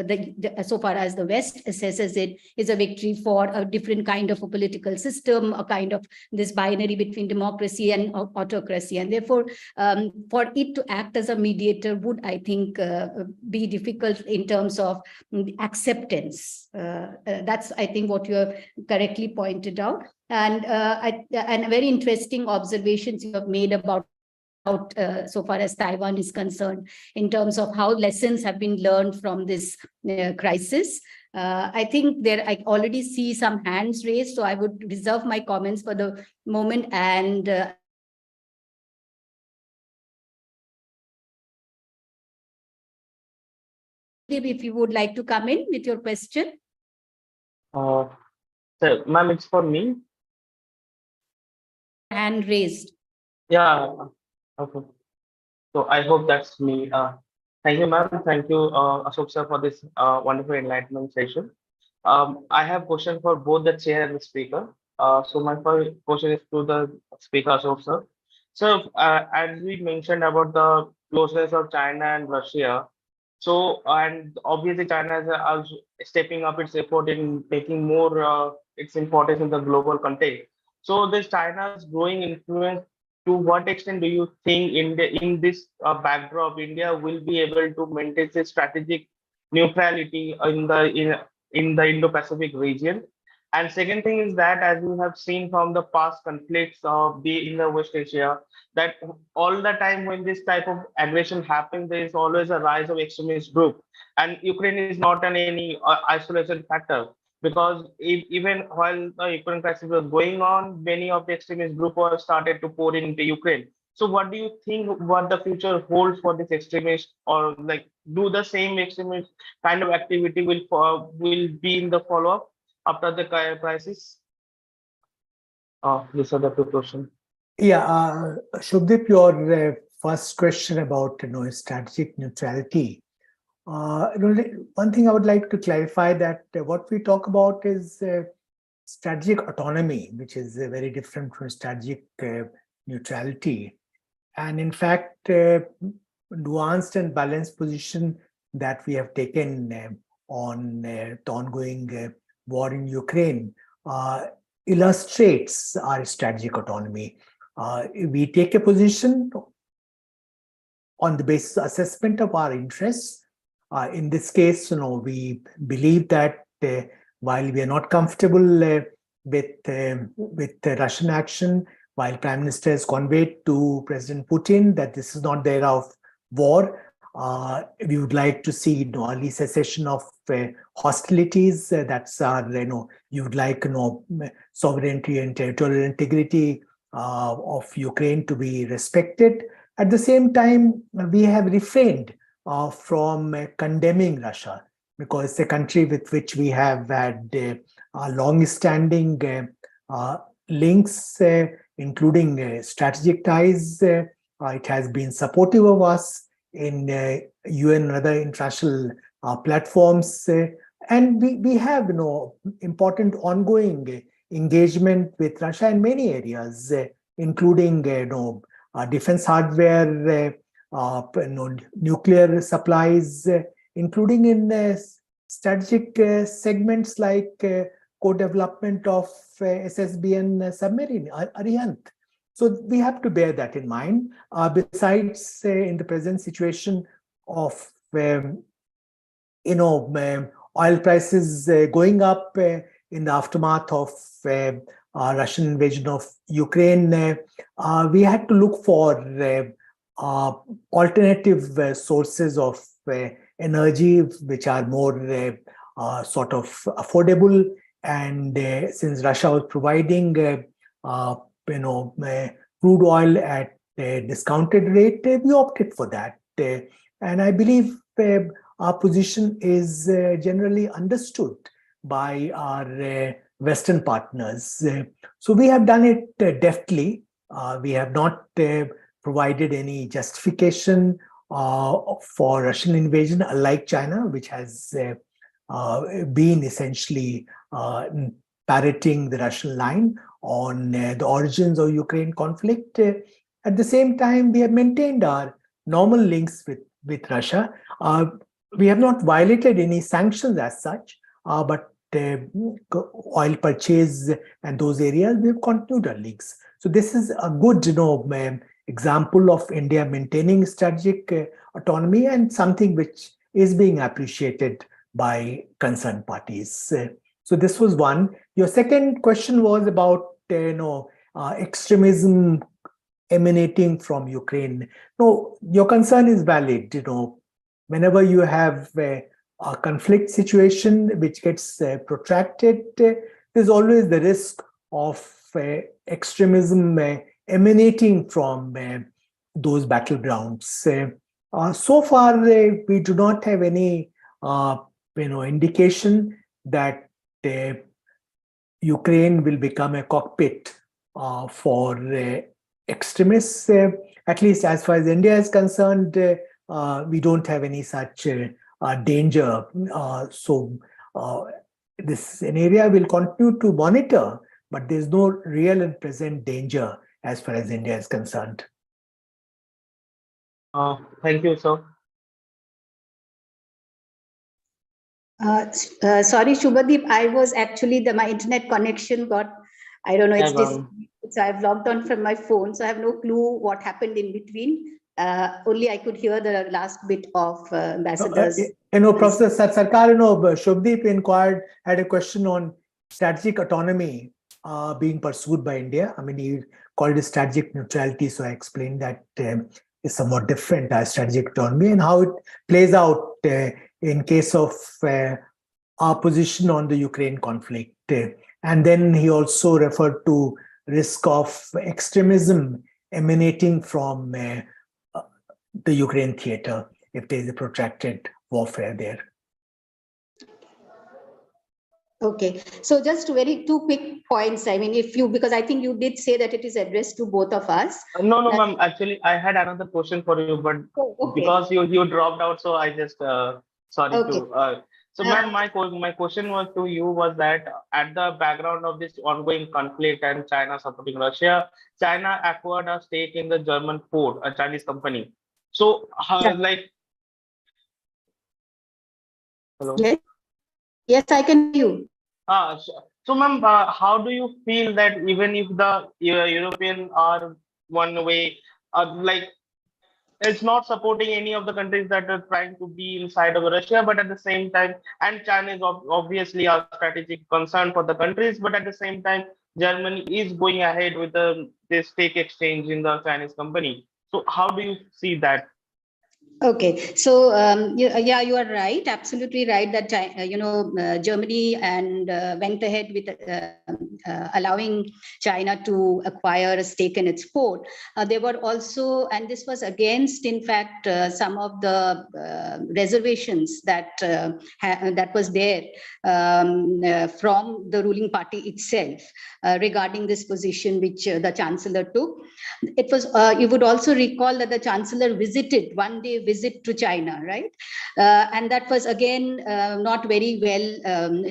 so far as the West assesses it, is a victory for a different kind of a political system, a kind of this binary between democracy and autocracy, and therefore, for it to act as a mediator would, I think, be difficult in terms of acceptance. That's, I think, what you have correctly pointed out, and very interesting observations you have made about so far as Taiwan is concerned, in terms of how lessons have been learned from this crisis. I think I already see some hands raised, so I would reserve my comments for the moment, and if you would like to come in with your question. So, ma'am, it's for me. Hand raised. Yeah. Okay. So I hope that's me. Thank you, ma'am. Thank you, Ashok sir, for this wonderful enlightenment session. I have question for both the chair and the speaker. So my first question is to the speaker, Ashok sir. So as we mentioned about the closeness of China and Russia, so and obviously China is also stepping up its effort in taking more its importance in the global context. So this China's growing influence, to what extent do you think in this backdrop, India will be able to maintain its strategic neutrality in the Indo-Pacific region? And second thing is that, as we have seen from the past conflicts of the in the West Asia, that all the time when this type of aggression happens, there is always a rise of extremist group, and Ukraine is not an any isolation factor, because even while the Ukraine crisis was going on, many of the extremist groups were started to pour into Ukraine. So what do you think what the future holds for this extremist, or like do the same extremist kind of activity will be in the follow-up after the crisis? These are the two questions. Yeah, Shubdip, your first question about strategic neutrality. One thing I would like to clarify that what we talk about is strategic autonomy, which is very different from strategic neutrality. And in fact, nuanced and balanced position that we have taken on the ongoing war in Ukraine illustrates our strategic autonomy. We take a position on the basis of assessment of our interests. In this case, we believe that while we are not comfortable with Russian action, while Prime Minister has conveyed to President Putin that this is not the era of war, we would like to see early cessation of hostilities. That's our, you would like sovereignty and territorial integrity of Ukraine to be respected. At the same time, we have refrained from condemning Russia, because it's a country with which we have had long-standing links, including strategic ties. It has been supportive of us in UN and other international platforms, and we have important ongoing engagement with Russia in many areas, including defense hardware, nuclear supplies, including in strategic segments like co-development of SSBN submarine, Arihant. So we have to bear that in mind. Besides, in the present situation of oil prices going up in the aftermath of Russian invasion of Ukraine, we had to look for alternative sources of energy which are more sort of affordable. And since Russia was providing crude oil at a discounted rate, we opted for that. And I believe our position is generally understood by our Western partners. So we have done it deftly. We have not provided any justification for Russian invasion, unlike China, which has been essentially parroting the Russian line on the origins of Ukraine conflict. At the same time, we have maintained our normal links with Russia. We have not violated any sanctions as such, but oil purchase and those areas, we have continued our links. So this is a good, example of India maintaining strategic autonomy, and something which is being appreciated by concerned parties. So this was one. Your second question was about extremism emanating from Ukraine. No, your concern is valid. Whenever you have a conflict situation which gets protracted, there's always the risk of extremism emanating from those battlegrounds. So far, we do not have any indication that Ukraine will become a cockpit for extremists. At least as far as India is concerned, we don't have any such danger. So this is an area we'll continue to monitor, but there's no real and present danger as far as India is concerned. Thank you, sir. Sorry, Shubhadeep, I was actually, my internet connection got, I don't know, so I've logged on from my phone, so I have no clue what happened in between. Only I could hear the last bit of Ambassador's. Professor Sarkar, Shubhadeep had a question on strategic autonomy being pursued by India. I mean, he called it strategic neutrality, so I explained that is somewhat different as strategic autonomy and how it plays out in case of our position on the Ukraine conflict. And then he also referred to risk of extremism emanating from the Ukraine theater if there is a protracted warfare there. Okay, so just two quick points. I mean, because I think you did say that it is addressed to both of us. No, ma'am. Actually, I had another question for you, but because you dropped out, so I just sorry to. So, ma'am, my question was to you was that at the background of this ongoing conflict and China supporting Russia, China acquired a stake in the German Ford, a Chinese company. So, like, hello. Yes, I can hear you. So, ma'am, how do you feel that even if the European are one way, like it's not supporting any of the countries that are trying to be inside of Russia, but at the same time, and China is obviously a strategic concern for the countries, but at the same time, Germany is going ahead with this stake exchange in the Chinese company. So, how do you see that? Okay, so yeah, you are right, absolutely right that Germany and went ahead with allowing China to acquire a stake in its port. They were also, and this was against, in fact, some of the reservations that was there from the ruling party itself regarding this position which the Chancellor took. It was you would also recall that the Chancellor visited one-day visit to China, right? And that was again not very well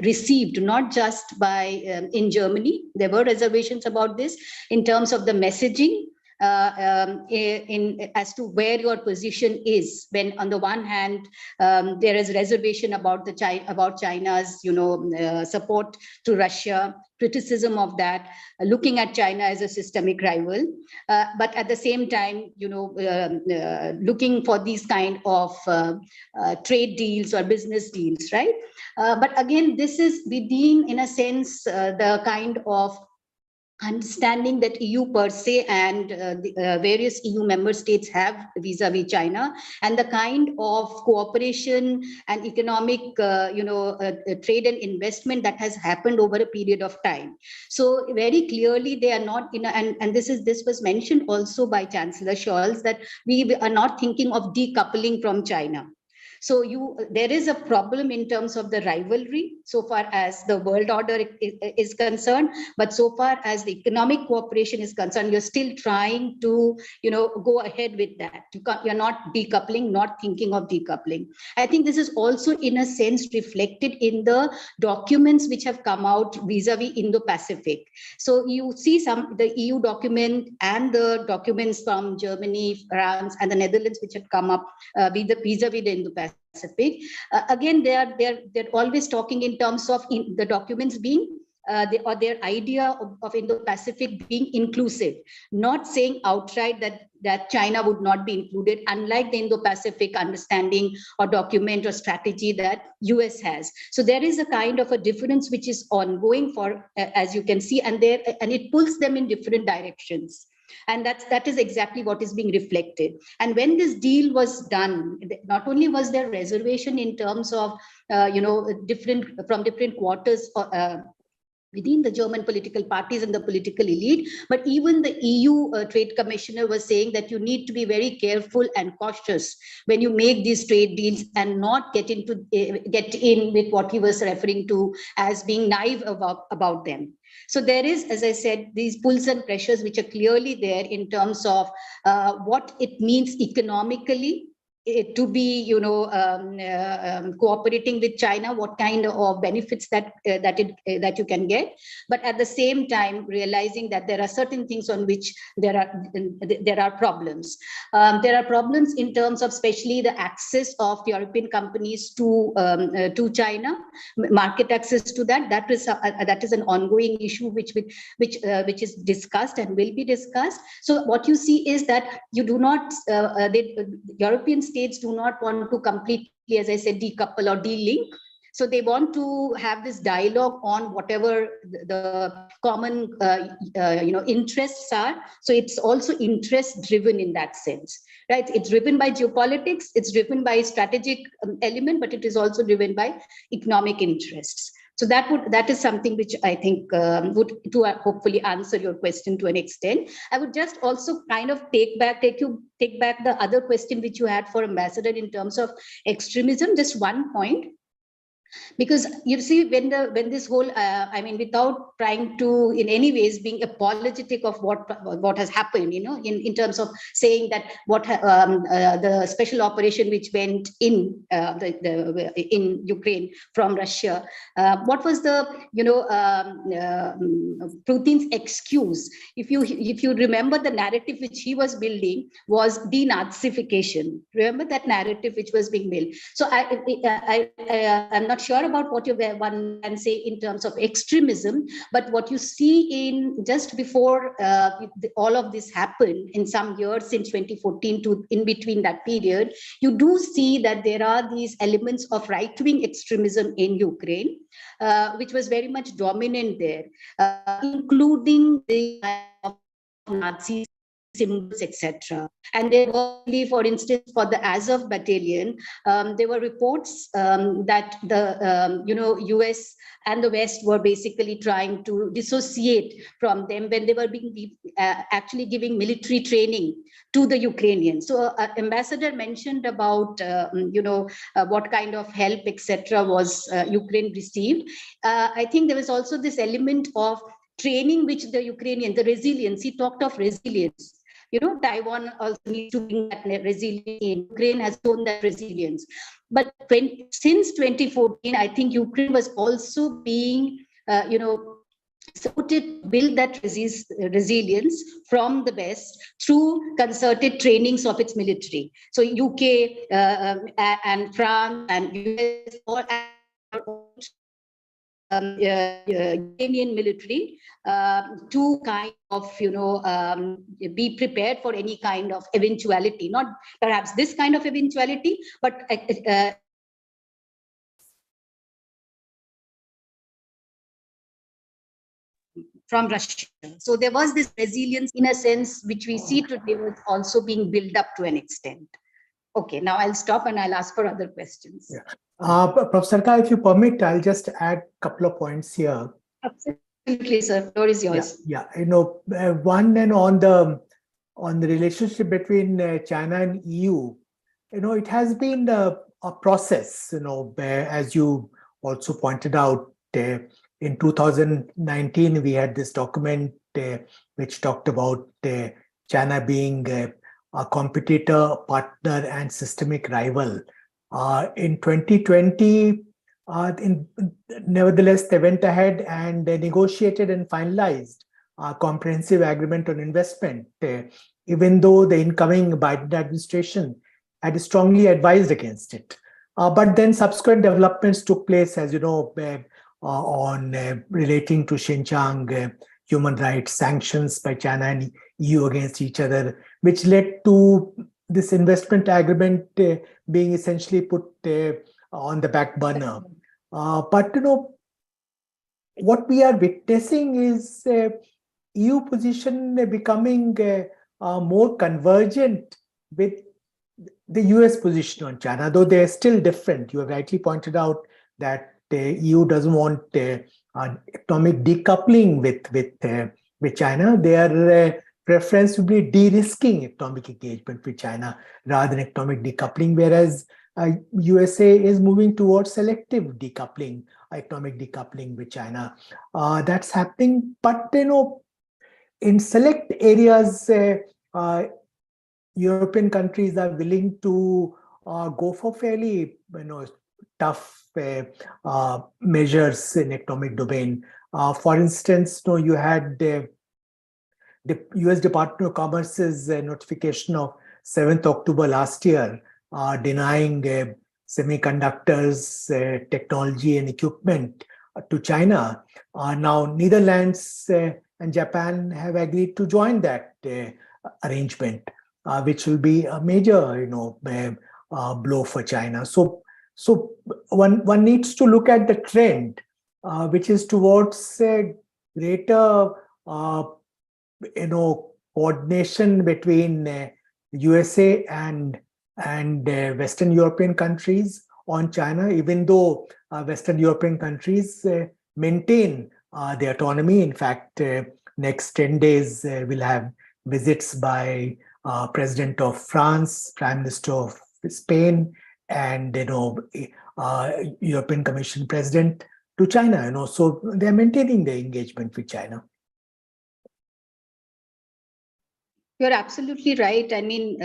received, not just by in Germany. There were reservations about this in terms of the messaging as to where your position is, when on the one hand there is reservation about China's support to Russia, criticism of that, looking at China as a systemic rival, but at the same time looking for these kind of trade deals or business deals, right? But again, this is within, in a sense, the kind of understanding that EU per se and the various EU member states have vis-a-vis China, and the kind of cooperation and economic trade and investment that has happened over a period of time. So very clearly they are not in and this was mentioned also by Chancellor Scholz, that we are not thinking of decoupling from China. So there is a problem in terms of the rivalry so far as the world order is concerned, but so far as the economic cooperation is concerned, you're still trying to go ahead with that. You're not decoupling, not thinking of decoupling. I think this is also in a sense reflected in the documents which have come out vis-a-vis Indo-Pacific. So you see the EU document and the documents from Germany, France, and the Netherlands which have come up vis-a-vis the Indo-Pacific. Again, they're always talking in terms of the documents being their idea of Indo-Pacific being inclusive, not saying outright that China would not be included, unlike the Indo-Pacific understanding or document or strategy that US has. So there is a kind of a difference which is ongoing for, as you can see, and it pulls them in different directions. And that is exactly what is being reflected. And when this deal was done, not only was there reservation in terms of different quarters within the German political parties and the political elite, but even the EU trade commissioner was saying that you need to be very careful and cautious when you make these trade deals and not get in with what he was referring to as being naive about them. So there is, as I said, these pulls and pressures which are clearly there in terms of what it means economically to be, cooperating with China, what kind of benefits that you can get, but at the same time realizing that there are certain things on which there are problems. There are problems in terms of especially the access of European companies to China, market access to that. That is an ongoing issue which is discussed and will be discussed. So what you see is that you do not European states do not want to completely, as I said, decouple or de-link. So they want to have this dialogue on whatever the common, interests are. So it's also interest driven in that sense, right? It's driven by geopolitics, it's driven by strategic element, but it is also driven by economic interests. So that is something which I think would hopefully answer your question to an extent. I would just also kind of take back the other question which you had for Ambassador in terms of extremism. Just one point. Because you see, when this whole, without trying to in any ways being apologetic of what has happened, in terms of saying that what the special operation which went in in Ukraine from Russia, what was the Putin's excuse? If you remember, the narrative which he was building was denazification. Remember that narrative which was being built. So I'm not sure about what one can say in terms of extremism, but what you see in just before all of this happened in some years since 2014 to in between that period, you do see that there are these elements of right-wing extremism in Ukraine, which was very much dominant there, including the Nazi symbols, etc. And there were, for instance, for the Azov battalion, there were reports that the US and the West were basically trying to dissociate from them when they were being actually giving military training to the Ukrainians. So Ambassador mentioned about what kind of help, etc., was Ukraine received. I think there was also this element of training which the Ukrainian, the resilience, he talked of resilience. Taiwan also needs to bring that resilience in. Ukraine has shown that resilience. But since 2014, I think Ukraine was also being, supported to build that resilience from the West through concerted trainings of its military. So UK and France and US all Ukrainian military to kind of be prepared for any kind of eventuality, not perhaps this kind of eventuality, but from Russia. So there was this resilience in a sense which we see today was also being built up to an extent. Okay, now I'll stop and I'll ask for other questions. Yeah. Professor K, if you permit, I'll just add a couple of points here. Absolutely, sir. The floor is yours. Yeah. One, and on the relationship between China and EU, it has been a process. As you also pointed out, in 2019 we had this document which talked about China being a competitor, partner, and systemic rival. In 2020, nevertheless, they went ahead and they negotiated and finalized a comprehensive agreement on investment, even though the incoming Biden administration had strongly advised against it. But then subsequent developments took place, as you know, on relating to Xinjiang, human rights, sanctions by China and EU against each other, which led to this investment agreement being essentially put on the back burner. But what we are witnessing is EU position becoming more convergent with the US position on China, though they're still different. You have rightly pointed out that the EU doesn't want economic decoupling with China. Their preference would be de-risking economic engagement with China rather than economic decoupling, whereas USA is moving towards selective decoupling, economic decoupling with China. That's happening, but in select areas, European countries are willing to go for fairly, tough measures in economic domain. For instance, you had the US Department of Commerce's notification of 7th October last year, denying semiconductors, technology and equipment to China. Now, Netherlands and Japan have agreed to join that arrangement, which will be a major, blow for China. So one needs to look at the trend, which is towards greater, coordination between USA and Western European countries on China, even though Western European countries maintain the autonomy. In fact, next 10 days we'll have visits by President of France, Prime Minister of Spain, and European Commission President to China. So they're maintaining their engagement with China. You're absolutely right. I mean,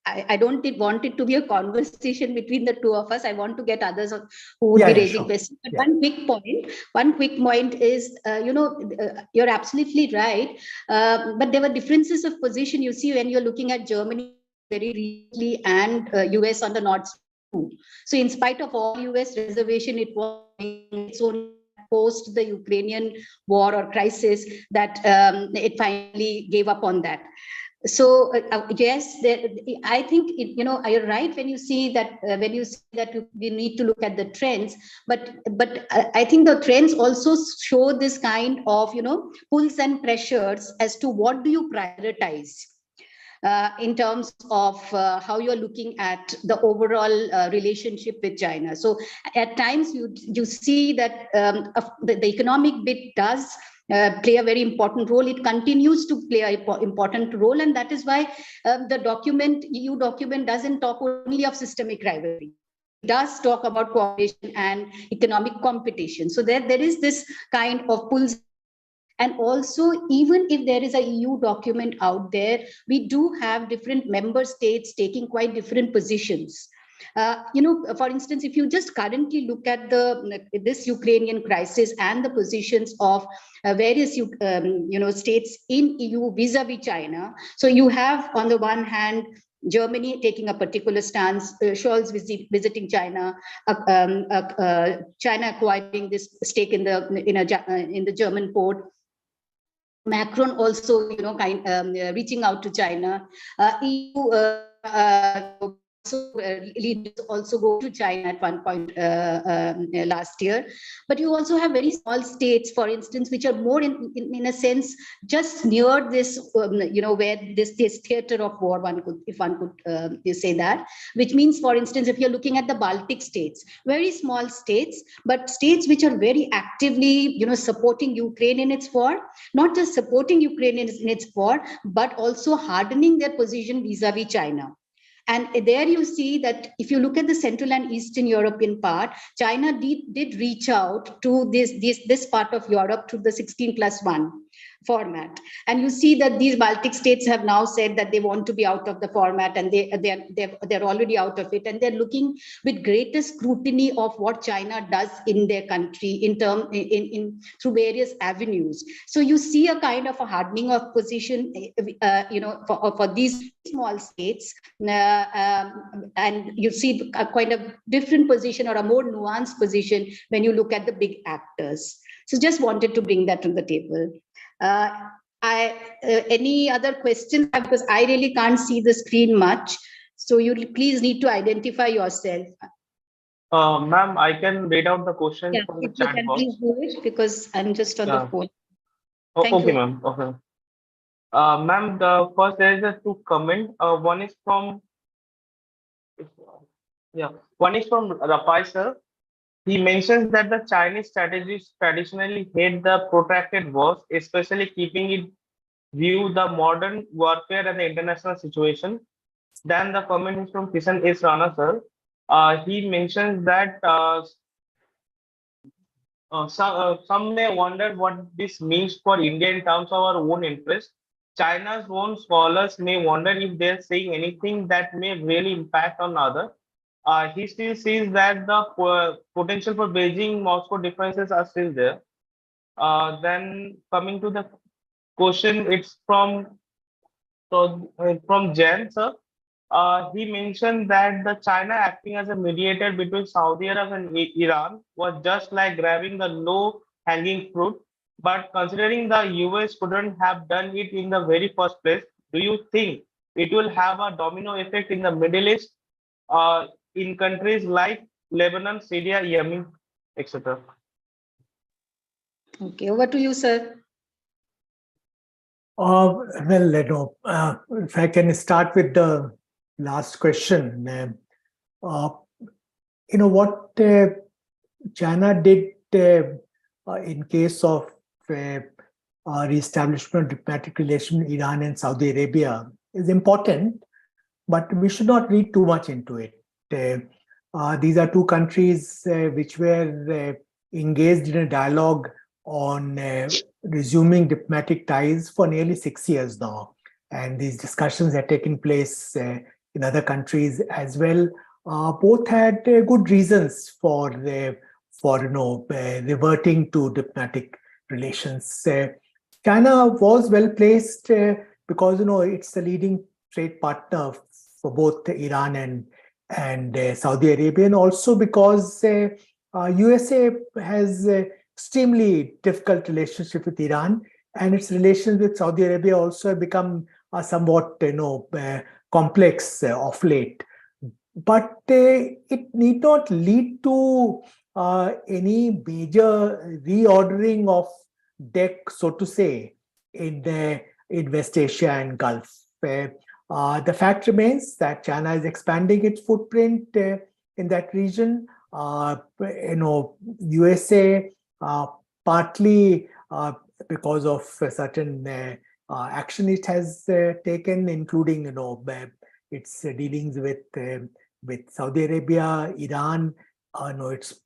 I don't want it to be a conversation between the two of us. I want to get others who would be raising questions. But one quick point is, you're absolutely right. But there were differences of position. You see, when you're looking at Germany very recently and US on the Nord Stream. So in spite of all US reservation, it was its own post the Ukrainian war or crisis that it finally gave up on that. So yes, I think you're right when you see that we need to look at the trends, but I think the trends also show this kind of pulls and pressures as to what do you prioritize in terms of how you're looking at the overall relationship with China. So at times you see that the economic bit does play a very important role. It continues to play an important role, and that is why the EU document doesn't talk only of systemic rivalry. It does talk about cooperation and economic competition. So there is this kind of pulls. And also, even if there is a EU document out there, we do have different member states taking quite different positions. For instance, if you just currently look at this Ukrainian crisis and the positions of various states in EU vis-a-vis China. So you have on the one hand Germany taking a particular stance, Scholz visiting China, China acquiring this stake in the German port. Macron also, reaching out to China. EU leaders also go to China at one point last year. But you also have very small states, for instance, which are more in a sense just near this, where this theater of war, if one could say that. Which means, for instance, if you're looking at the Baltic states, very small states, but states which are very actively, supporting Ukraine in its war, not just supporting Ukraine in its war, but also hardening their position vis-a-vis China. And there you see that if you look at the Central and Eastern European part, China did reach out to this part of Europe to the 16+1 format. And you see that these Baltic states have now said that they want to be out of the format, and they're already out of it. And they're looking with greater scrutiny of what China does in their country through various avenues. So you see a kind of a hardening of position, for these small states, and you see a kind of different position or a more nuanced position when you look at the big actors. So just wanted to bring that to the table. Any other questions? Because I really can't see the screen much. So you please need to identify yourself. Ma'am, I can read out the question from the chat box. Please do it, because I'm just on the phone. Okay, ma'am. Okay. Ma'am, the first there is a two comment. One is from Rapai sir. He mentions that the Chinese strategists traditionally hate the protracted wars, especially keeping in view the modern warfare and the international situation. Then the comment is from Kishan S. Rana sir. He mentions that some may wonder what this means for India in terms of our own interest. China's own scholars may wonder if they're saying anything that may really impact on others. He still sees that the potential for Beijing-Moscow differences are still there. Then coming to the question, it's from Jen, sir. He mentioned that the China acting as a mediator between Saudi Arabia and Iran was just like grabbing the low-hanging fruit. But considering the US couldn't have done it in the very first place, do you think it will have a domino effect in the Middle East, in countries like Lebanon, Syria, Yemen, etc.? Okay, over to you, sir. If I can start with the last question. What China did in case of reestablishment of diplomatic relations with Iran and Saudi Arabia is important, but we should not read too much into it. These are two countries which were engaged in a dialogue on resuming diplomatic ties for nearly 6 years now. And these discussions had taken place in other countries as well. Both had good reasons for reverting to diplomatic relations. China was well placed because it's the leading trade partner for both Iran and Saudi Arabia, and also because USA has extremely difficult relationship with Iran, and its relations with Saudi Arabia also have become somewhat complex of late. But it need not lead to any major reordering of deck, so to say, in West Asia and Gulf. The fact remains that China is expanding its footprint in that region. USA, partly because of certain action it has taken, including its dealings with Saudi Arabia, Iran, its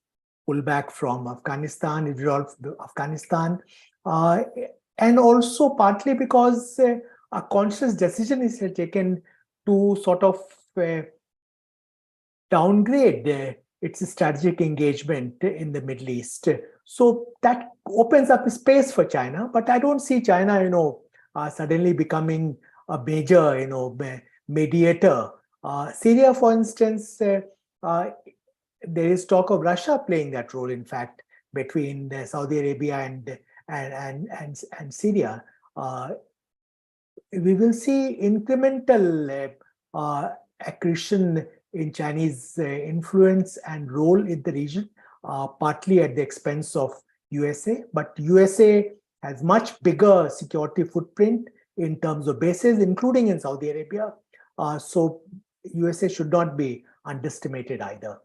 pullback from Afghanistan, withdrawal from Afghanistan, and also partly because a conscious decision is taken to sort of downgrade its strategic engagement in the Middle East. So that opens up space for China, but I don't see China, suddenly becoming a major, mediator. Syria, for instance, there is talk of Russia playing that role, in fact, between Saudi Arabia and Syria. We will see incremental accretion in Chinese influence and role in the region, partly at the expense of USA. But USA has much bigger security footprint in terms of bases, including in Saudi Arabia. So USA should not be underestimated either.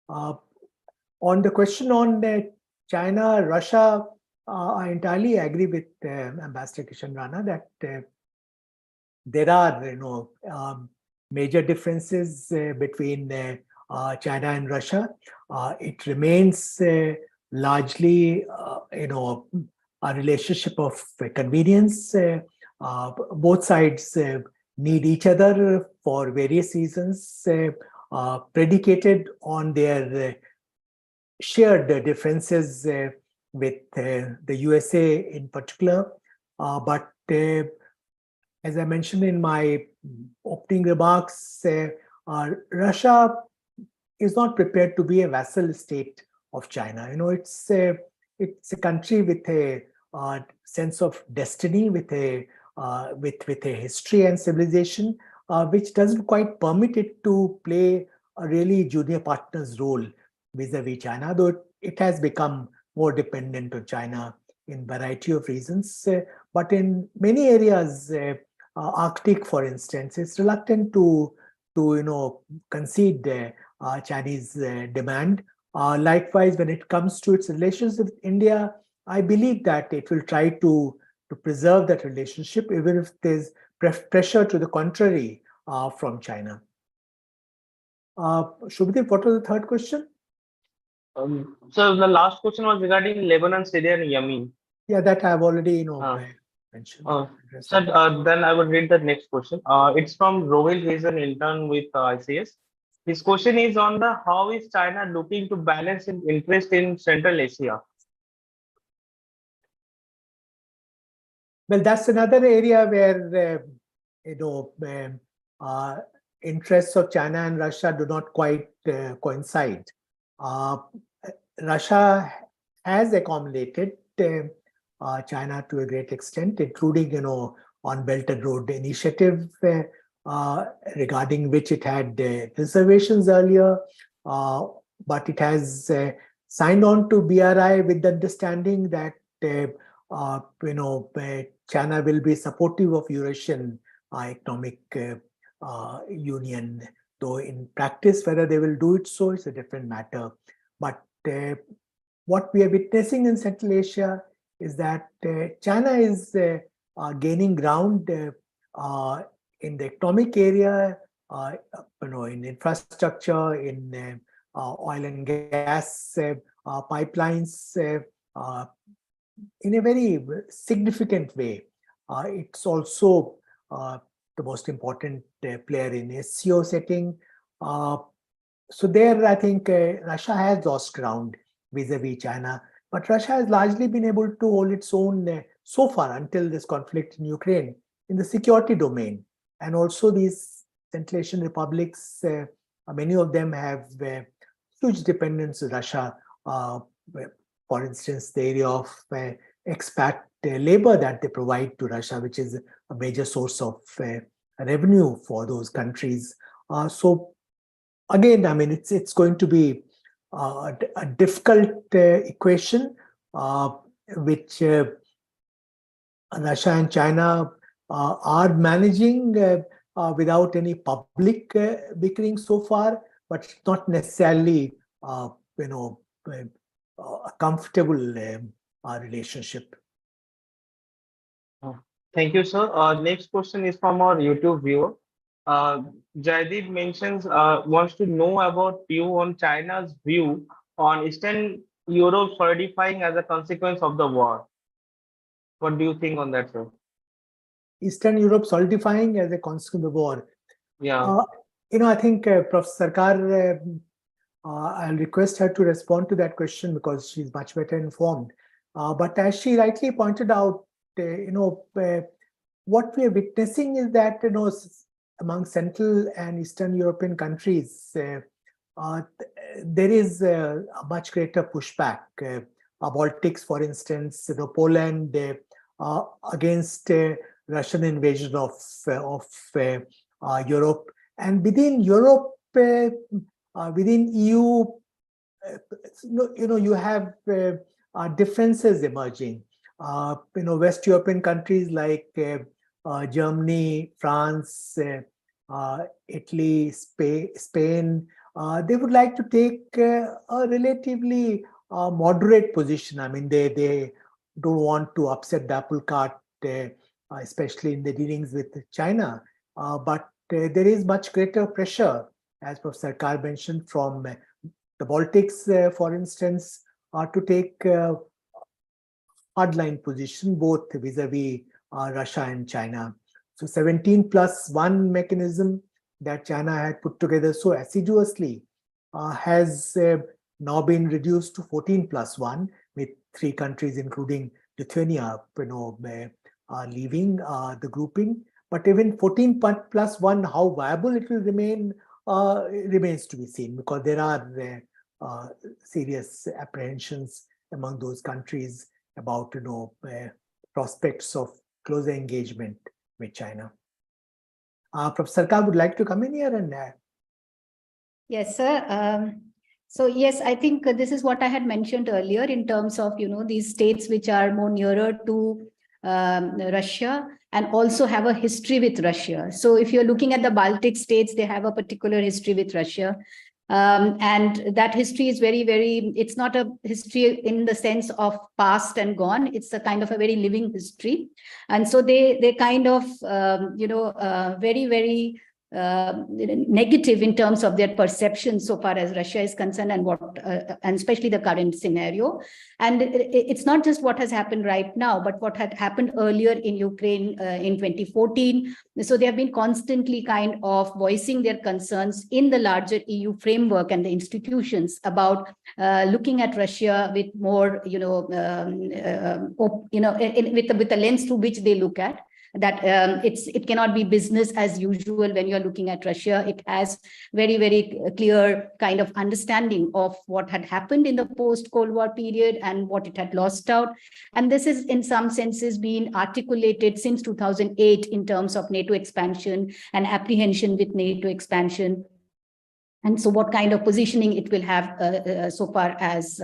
On the question on China, Russia, I entirely agree with Ambassador Kishan Rana that there are major differences between China and Russia. It remains largely a relationship of convenience. Both sides need each other for various reasons, predicated on their shared differences with the USA in particular. But as I mentioned in my opening remarks, Russia is not prepared to be a vassal state of China. It's a country with a sense of destiny, with a history and civilization, which doesn't quite permit it to play a really junior partner's role vis-a-vis China, though it has become more dependent on China in a variety of reasons. But in many areas, Arctic, for instance, is reluctant to concede Chinese demand. Likewise, when it comes to its relations with India, I believe that it will try to preserve that relationship, even if there's pressure to the contrary from China. Shubhadeep, what was the third question? So the last question was regarding Lebanon, Syria, and Yemen. Yeah, that I've already mentioned. So then I would read the next question. It's from Rohil. He's an intern with ICS. His question is on the how is China looking to balance its interest in Central Asia? Well, that's another area where interests of China and Russia do not quite coincide. Russia has accommodated China to a great extent, including on Belt and Road Initiative, regarding which it had reservations earlier, but it has signed on to BRI with the understanding that China will be supportive of Eurasian Economic Union. Though in practice, whether they will do it so, it's a different matter. But what we are witnessing in Central Asia is that China is gaining ground in the economic area, in infrastructure, in oil and gas pipelines, in a very significant way. It's also the most important player in SCO setting. So there, I think Russia has lost ground vis-a-vis China, but Russia has largely been able to hold its own so far until this conflict in Ukraine in the security domain. And also these Central Asian republics, many of them have huge dependence on Russia. For instance, the area of expat labor that they provide to Russia, which is a major source of revenue for those countries. So again, I mean, it's going to be a difficult equation, which Russia and China are managing without any public bickering so far, but not necessarily, a comfortable relationship. Thank you, sir. Next question is from our YouTube viewer. Jaideep mentions wants to know about view on China's view on Eastern Europe solidifying as a consequence of the war. What do you think on that, sir? Eastern Europe solidifying as a consequence of the war. Yeah. I think Professor Sarkar, I'll request her to respond to that question because she's much better informed. But as she rightly pointed out, what we are witnessing is that among Central and Eastern European countries, there is a much greater pushback. Baltics, for instance, Poland against Russian invasion of Europe, and within Europe, within EU, you have differences emerging. West European countries like Germany, France, Italy, Spain, they would like to take a relatively moderate position. I mean, they don't want to upset the apple cart, especially in the dealings with China. But there is much greater pressure, as Professor Sarkar mentioned, from the Baltics, for instance, to take hardline position, both vis-a-vis Russia and China. So 17+1 mechanism that China had put together so assiduously has now been reduced to 14+1, with 3 countries, including Lithuania, leaving the grouping. But even 14+1, how viable it will remain remains to be seen, because there are serious apprehensions among those countries about prospects of closer engagement with China. Professor Sarkar would like to come in here and Yes, sir. So yes, I think this is what I had mentioned earlier in terms of these states which are more nearer to Russia and also have a history with Russia. So if you're looking at the Baltic states, they have a particular history with Russia. And that history is very, very, it's not a history in the sense of past and gone. It's a kind of a very living history. And so they kind of, very, very negative in terms of their perception so far as Russia is concerned, and and especially the current scenario. And it's not just what has happened right now, but what had happened earlier in Ukraine in 2014. So they have been constantly kind of voicing their concerns in the larger EU framework and the institutions about looking at Russia with more, with the lens through which they look at. That it cannot be business as usual when you're looking at Russia. It has very, very clear kind of understanding of what had happened in the post-Cold War period and what it had lost out. And this is in some senses been articulated since 2008 in terms of NATO expansion and apprehension with NATO expansion. And so what kind of positioning it will have so far as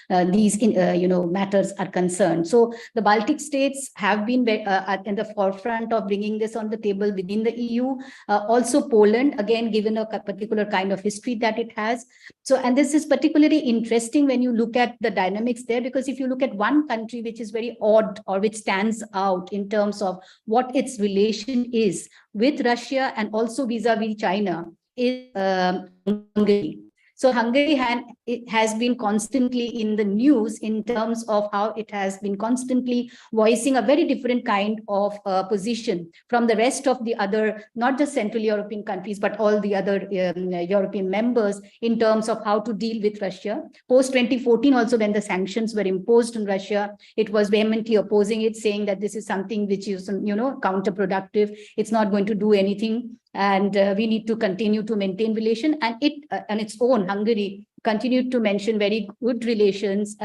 these matters are concerned. So the Baltic states have been in the forefront of bringing this on the table within the EU. Also Poland, again, given a particular kind of history that it has. So, and this is particularly interesting when you look at the dynamics there, because if you look at one country which is very odd or which stands out in terms of what its relation is with Russia and also vis-a-vis China, is Hungary. So Hungary has been constantly in the news in terms of how it has been constantly voicing a very different kind of position from the rest of the other, not just Central European countries, but all the other European members in terms of how to deal with Russia. Post 2014 also, when the sanctions were imposed on Russia, it was vehemently opposing it, saying that this is something which is, counterproductive. It's not going to do anything. And we need to continue to maintain relation. And it, on its own, Hungary continued to mention very good relations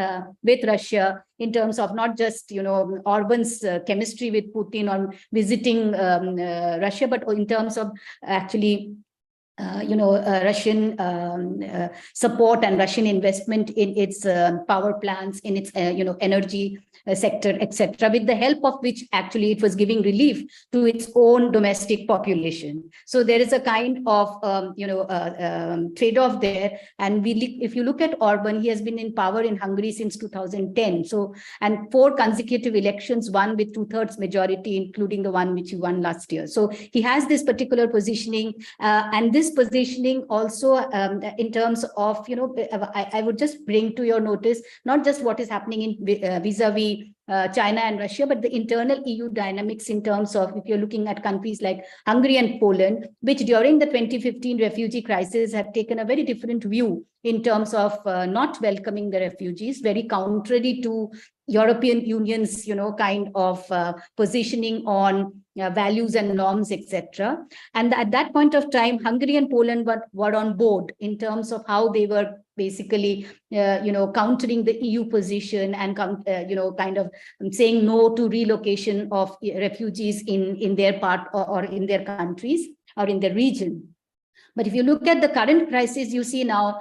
with Russia in terms of not just, Orban's chemistry with Putin on visiting Russia, but in terms of actually Russian support and Russian investment in its power plants, in its, energy sector, etc., with the help of which actually it was giving relief to its own domestic population. So there is a kind of, trade-off there. And if you look at Orban, he has been in power in Hungary since 2010. So, and 4 consecutive elections, one with 2/3 majority, including the one which he won last year. So he has this particular positioning, and this positioning also in terms of, I would just bring to your notice, not just what is happening in vis-a-vis China and Russia, but the internal EU dynamics in terms of, if you're looking at countries like Hungary and Poland, which during the 2015 refugee crisis have taken a very different view in terms of not welcoming the refugees, very contrary to European Union's, kind of positioning on values and norms, etc. And at that point of time, Hungary and Poland were on board in terms of how they were basically, countering the EU position and, kind of saying no to relocation of refugees in their part or in their countries or in their region. But if you look at the current crisis, you see now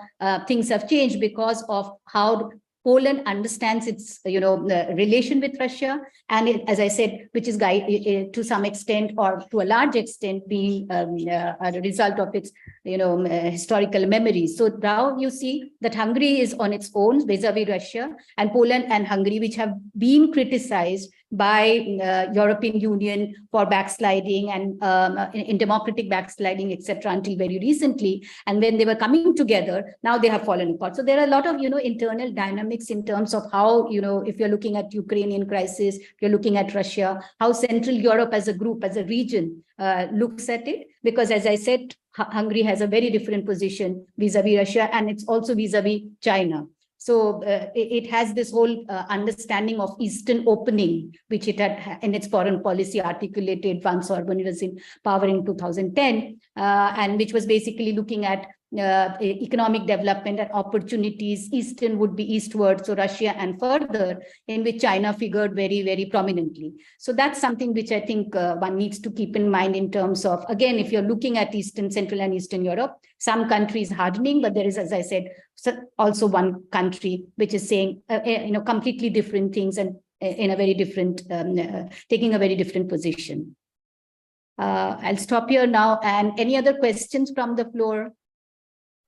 things have changed because of how Poland understands its, relation with Russia, and it, as I said, which is to some extent or to a large extent being a result of its, historical memories. So now you see that Hungary is on its own vis-a-vis Russia, and Poland and Hungary, which have been criticized by European Union for backsliding and in democratic backsliding, etc., until very recently. And when they were coming together, now they have fallen apart. So there are a lot of, internal dynamics in terms of how, if you're looking at Ukrainian crisis, if you're looking at Russia, how Central Europe as a group, as a region, looks at it. Because as I said, Hungary has a very different position vis-a-vis Russia, and it's also vis-a-vis China. So it has this whole understanding of Eastern opening, which it had in its foreign policy articulated once Orban was in power in 2010, and which was basically looking at economic development and opportunities. Eastern would be eastward, so Russia and further, in which China figured very, very prominently. So that's something which I think one needs to keep in mind in terms of, again, if you're looking at Central and Eastern Europe, some countries hardening, but there is, as I said, also one country which is saying, completely different things and in a very different, taking a very different position. I'll stop here now. And any other questions from the floor?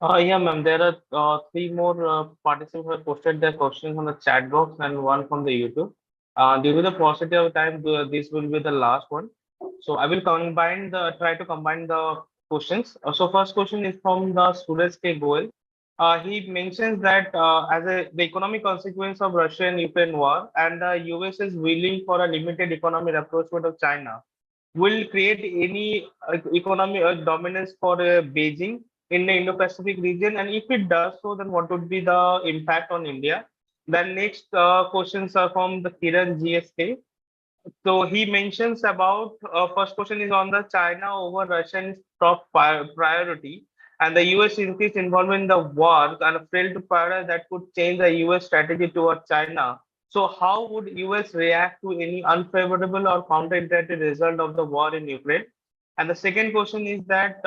Yeah, ma'am. There are three more participants who have posted their questions on the chat box and one from the YouTube. Due to the paucity of time, this will be the last one. So I will try to combine the questions. So first question is from the Suraj K. Goel. He mentions that the economic consequence of Russia and Ukraine war and the US is willing for a limited economic rapprochement of China will create any economic dominance for Beijing in the Indo-Pacific region, and if it does so, then what would be the impact on India? Then next questions are from the Kiran GSK. So he mentions about first question is on the China over Russian top priority, and the US increased involvement in the war and failed to prioritize that could change the US strategy toward China. So how would US react to any unfavorable or counterintuitive result of the war in Ukraine? And the second question is that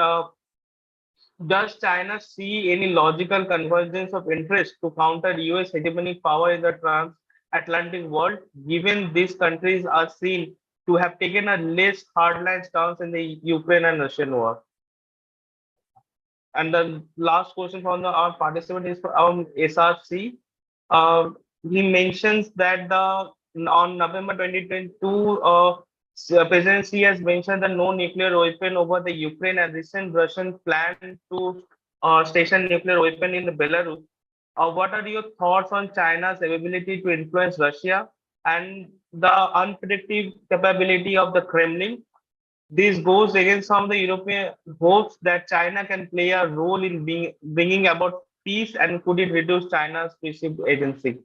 does China see any logical convergence of interest to counter US hegemonic power in the transatlantic world, given these countries are seen to have taken a less hardline stance in the Ukraine and Russian war? And the last question from our participant is from SRC. Uh, he mentions that on November 2022, President Xi has mentioned the no nuclear weapon over the Ukraine and recent Russian plan to station nuclear weapon in the Belarus. What are your thoughts on China's ability to influence Russia and the unpredictable capability of the Kremlin? This goes against some of the European hopes that China can play a role in bringing about peace, and could it reduce China's perceived agency?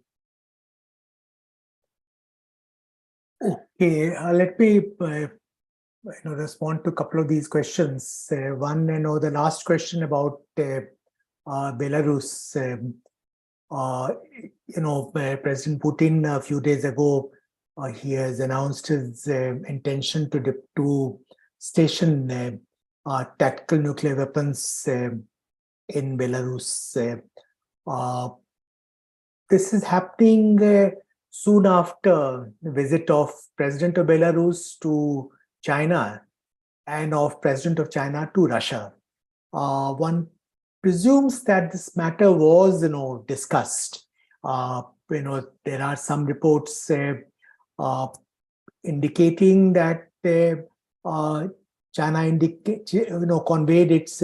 Okay, let me respond to a couple of these questions. One, the last question about Belarus. President Putin a few days ago, he has announced his intention to station tactical nuclear weapons in Belarus. This is happening soon after the visit of President of Belarus to China and of President of China to Russia. One presumes that this matter was, discussed. There are some reports indicating that China conveyed its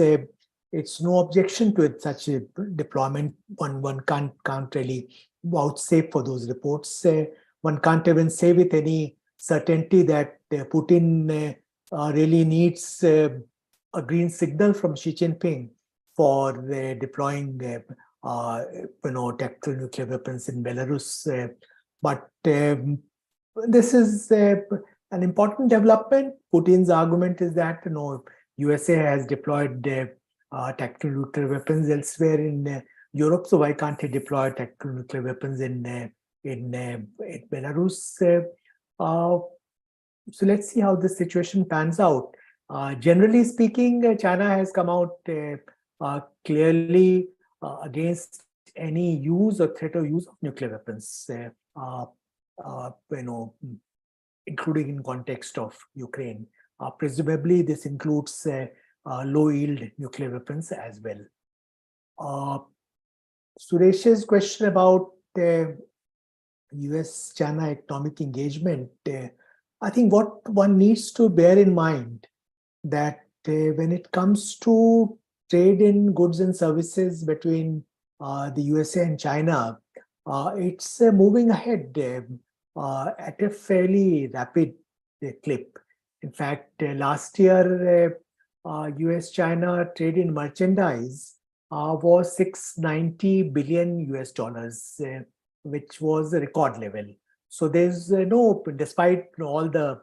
no objection to it, such a deployment. One can't really vouchsafe for those reports. One can't even say with any certainty that Putin really needs a green signal from Xi Jinping for deploying tactical nuclear weapons in Belarus. But this is an important development. Putin's argument is that USA has deployed tactical nuclear weapons elsewhere in Europe, so why can't he deploy tactical nuclear weapons in Belarus? So let's see how this situation pans out. Generally speaking, China has come out clearly against any use or threat of use of nuclear weapons, including in context of Ukraine. Presumably, this includes low-yield nuclear weapons as well. Suresh's question about US-China economic engagement, I think what one needs to bear in mind that when it comes to trade in goods and services between the USA and China, it's moving ahead at a fairly rapid clip. In fact, last year, US-China trade in merchandise was $690 billion US dollars, which was a record level. So there's despite all the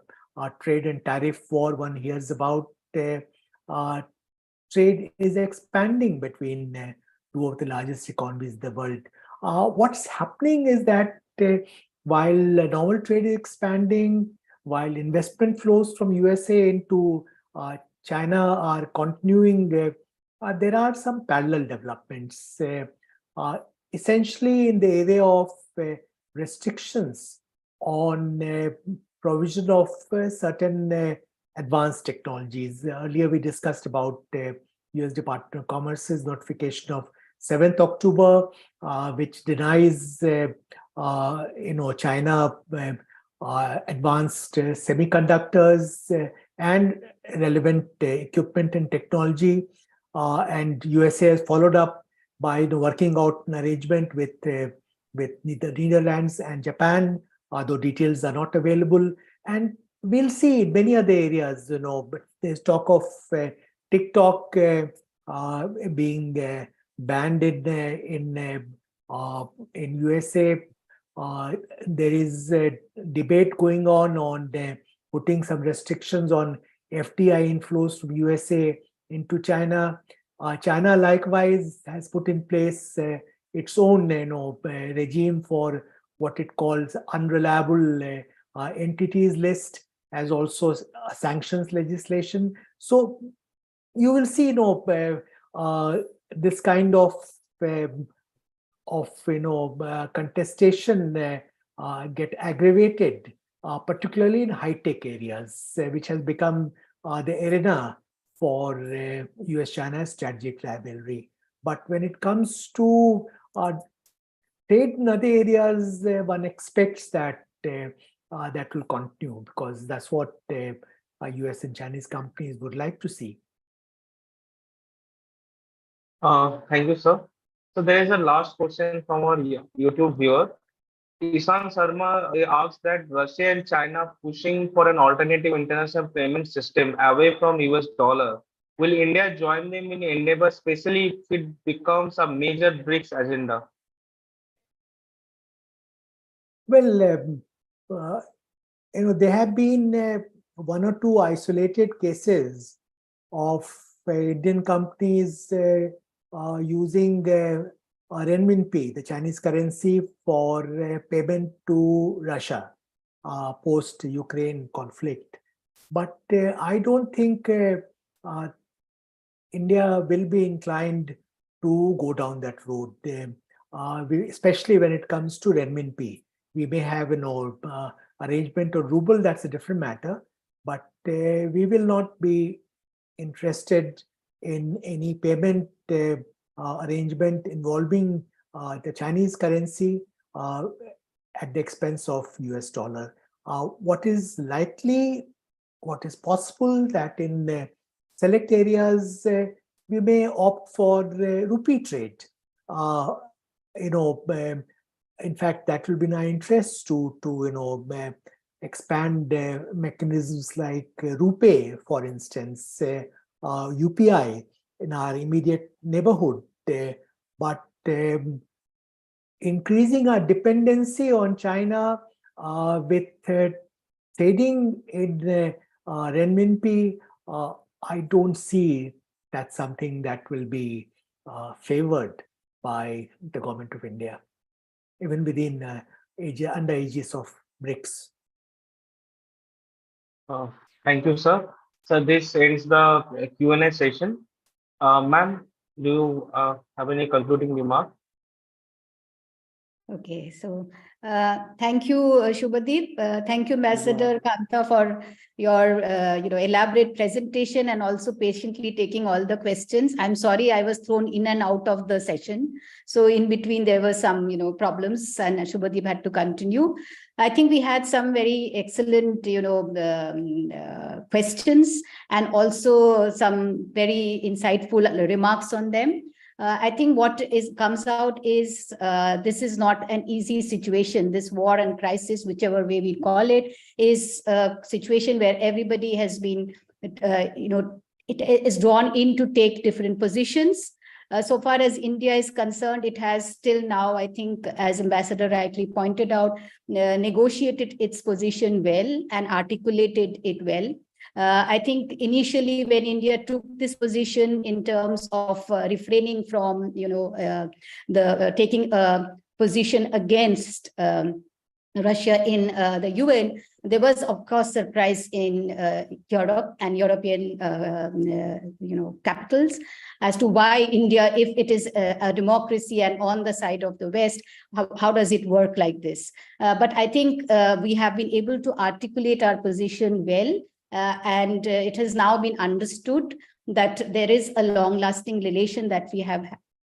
trade and tariff war one hears about, trade is expanding between two of the largest economies in the world. What's happening is that while normal trade is expanding, while investment flows from USA into China are continuing, there are some parallel developments, essentially in the area of restrictions on provision of certain advanced technologies. Earlier we discussed about US Department of Commerce's notification of 7th October, which denies China advanced semiconductors and relevant equipment and technology, and USA has followed up by working out an arrangement with the Netherlands and Japan, though details are not available. And we'll see in many other areas, but there's talk of TikTok being banned in USA. There is a debate going on putting some restrictions on FDI inflows from USA into China. China likewise has put in place its own regime for what it calls unreliable entities list, as also sanctions legislation. So you will see this kind of contestation get aggravated, particularly in high-tech areas, which has become the arena for US-China strategic rivalry. But when it comes to trade in other areas, one expects that that will continue, because that's what US and Chinese companies would like to see. Thank you, sir. So there is a last question from our YouTube viewer. Ishan Sharma asks that Russia and China pushing for an alternative international payment system away from US dollar. Will India join them in endeavor, especially if it becomes a major BRICS agenda? Well, there have been one or two isolated cases of Indian companies using renminbi, the Chinese currency, for payment to Russia post-Ukraine conflict. But I don't think India will be inclined to go down that road, especially when it comes to renminbi. We may have an arrangement of ruble, that's a different matter, but we will not be interested in any payment arrangement involving the Chinese currency at the expense of US dollar. What is likely, what is possible, that in select areas we may opt for rupee trade. In fact, that will be in our interest to expand mechanisms like RuPay, for instance, UPI in our immediate neighborhood. But increasing our dependency on China with trading in renminbi, I don't see that's something that will be favored by the government of India, even within Asia, under aegis of BRICS. Thank you, sir. So this ends the Q&A session. Ma'am, do you have any concluding remark? Okay, so thank you, Shubhadeep. Thank you, Ambassador Kantha, for your elaborate presentation and also patiently taking all the questions. I'm sorry I was thrown in and out of the session. So in between there were some problems, and Shubhadeep had to continue. I think we had some very excellent questions, and also some very insightful remarks on them. I think what comes out is this is not an easy situation. This war and crisis, whichever way we call it, is a situation where everybody has been, it is drawn in to take different positions. So far as India is concerned, it has still now, I think, as Ambassador rightly pointed out, negotiated its position well and articulated it well. I think initially when India took this position in terms of refraining from, taking a position against Russia in the UN, there was, of course, surprise in Europe and European, capitals as to why India, if it is a democracy and on the side of the West, how does it work like this? But I think we have been able to articulate our position well. And it has now been understood that there is a long-lasting relation that we have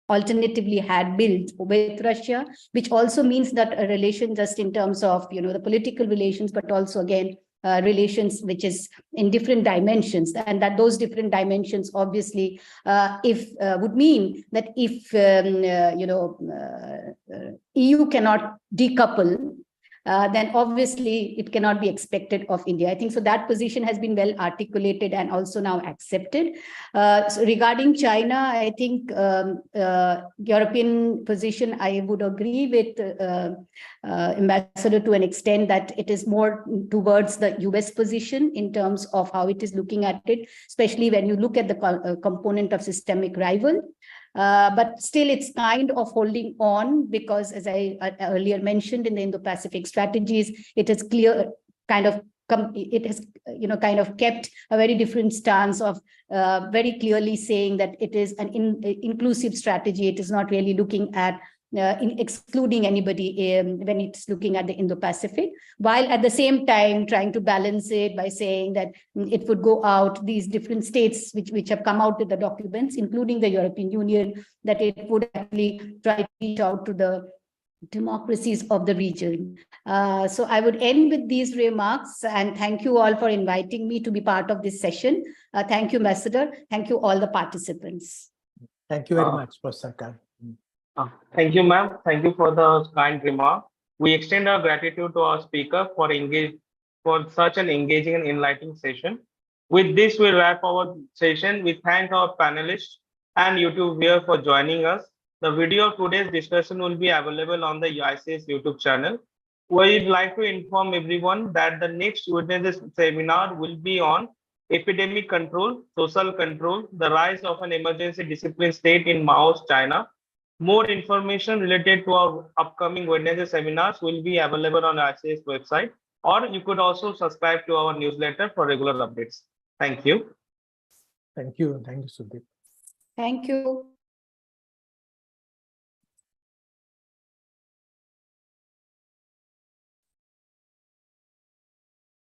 alternatively had built with Russia, which also means that a relation just in terms of, the political relations, but also again, relations which is in different dimensions, and that those different dimensions obviously would mean that if EU cannot decouple, then obviously it cannot be expected of India. I think so that position has been well articulated and also now accepted. So regarding China, I think European position, I would agree with Ambassador to an extent that it is more towards the US position in terms of how it is looking at it, especially when you look at the component of systemic rival. But still it's kind of holding on because, as I earlier mentioned, in the Indo-Pacific strategies, it is clear it has kind of kept a very different stance of very clearly saying that it is an inclusive strategy. It is not really looking at excluding anybody when it's looking at the Indo-Pacific, while at the same time trying to balance it by saying that it would go out, these different states which have come out with the documents, including the European Union, that it would actually try to reach out to the democracies of the region. So I would end with these remarks and thank you all for inviting me to be part of this session. Thank you, Ambassador. Thank you, all the participants. Thank you very much, Professor Khan. Thank you, ma'am. Thank you for the kind remark. We extend our gratitude to our speaker for such an engaging and enlightening session. With this, we wrap our session. We thank our panelists and YouTube viewers for joining us. The video of today's discussion will be available on the ICS YouTube channel. We'd like to inform everyone that the next witness seminar will be on epidemic control, social control, the rise of an emergency discipline state in Mao's China. More information related to our upcoming Wednesday seminars will be available on our ICS website, or you could also subscribe to our newsletter for regular updates. Thank you. Thank you. Thank you, Sudeep. Thank you.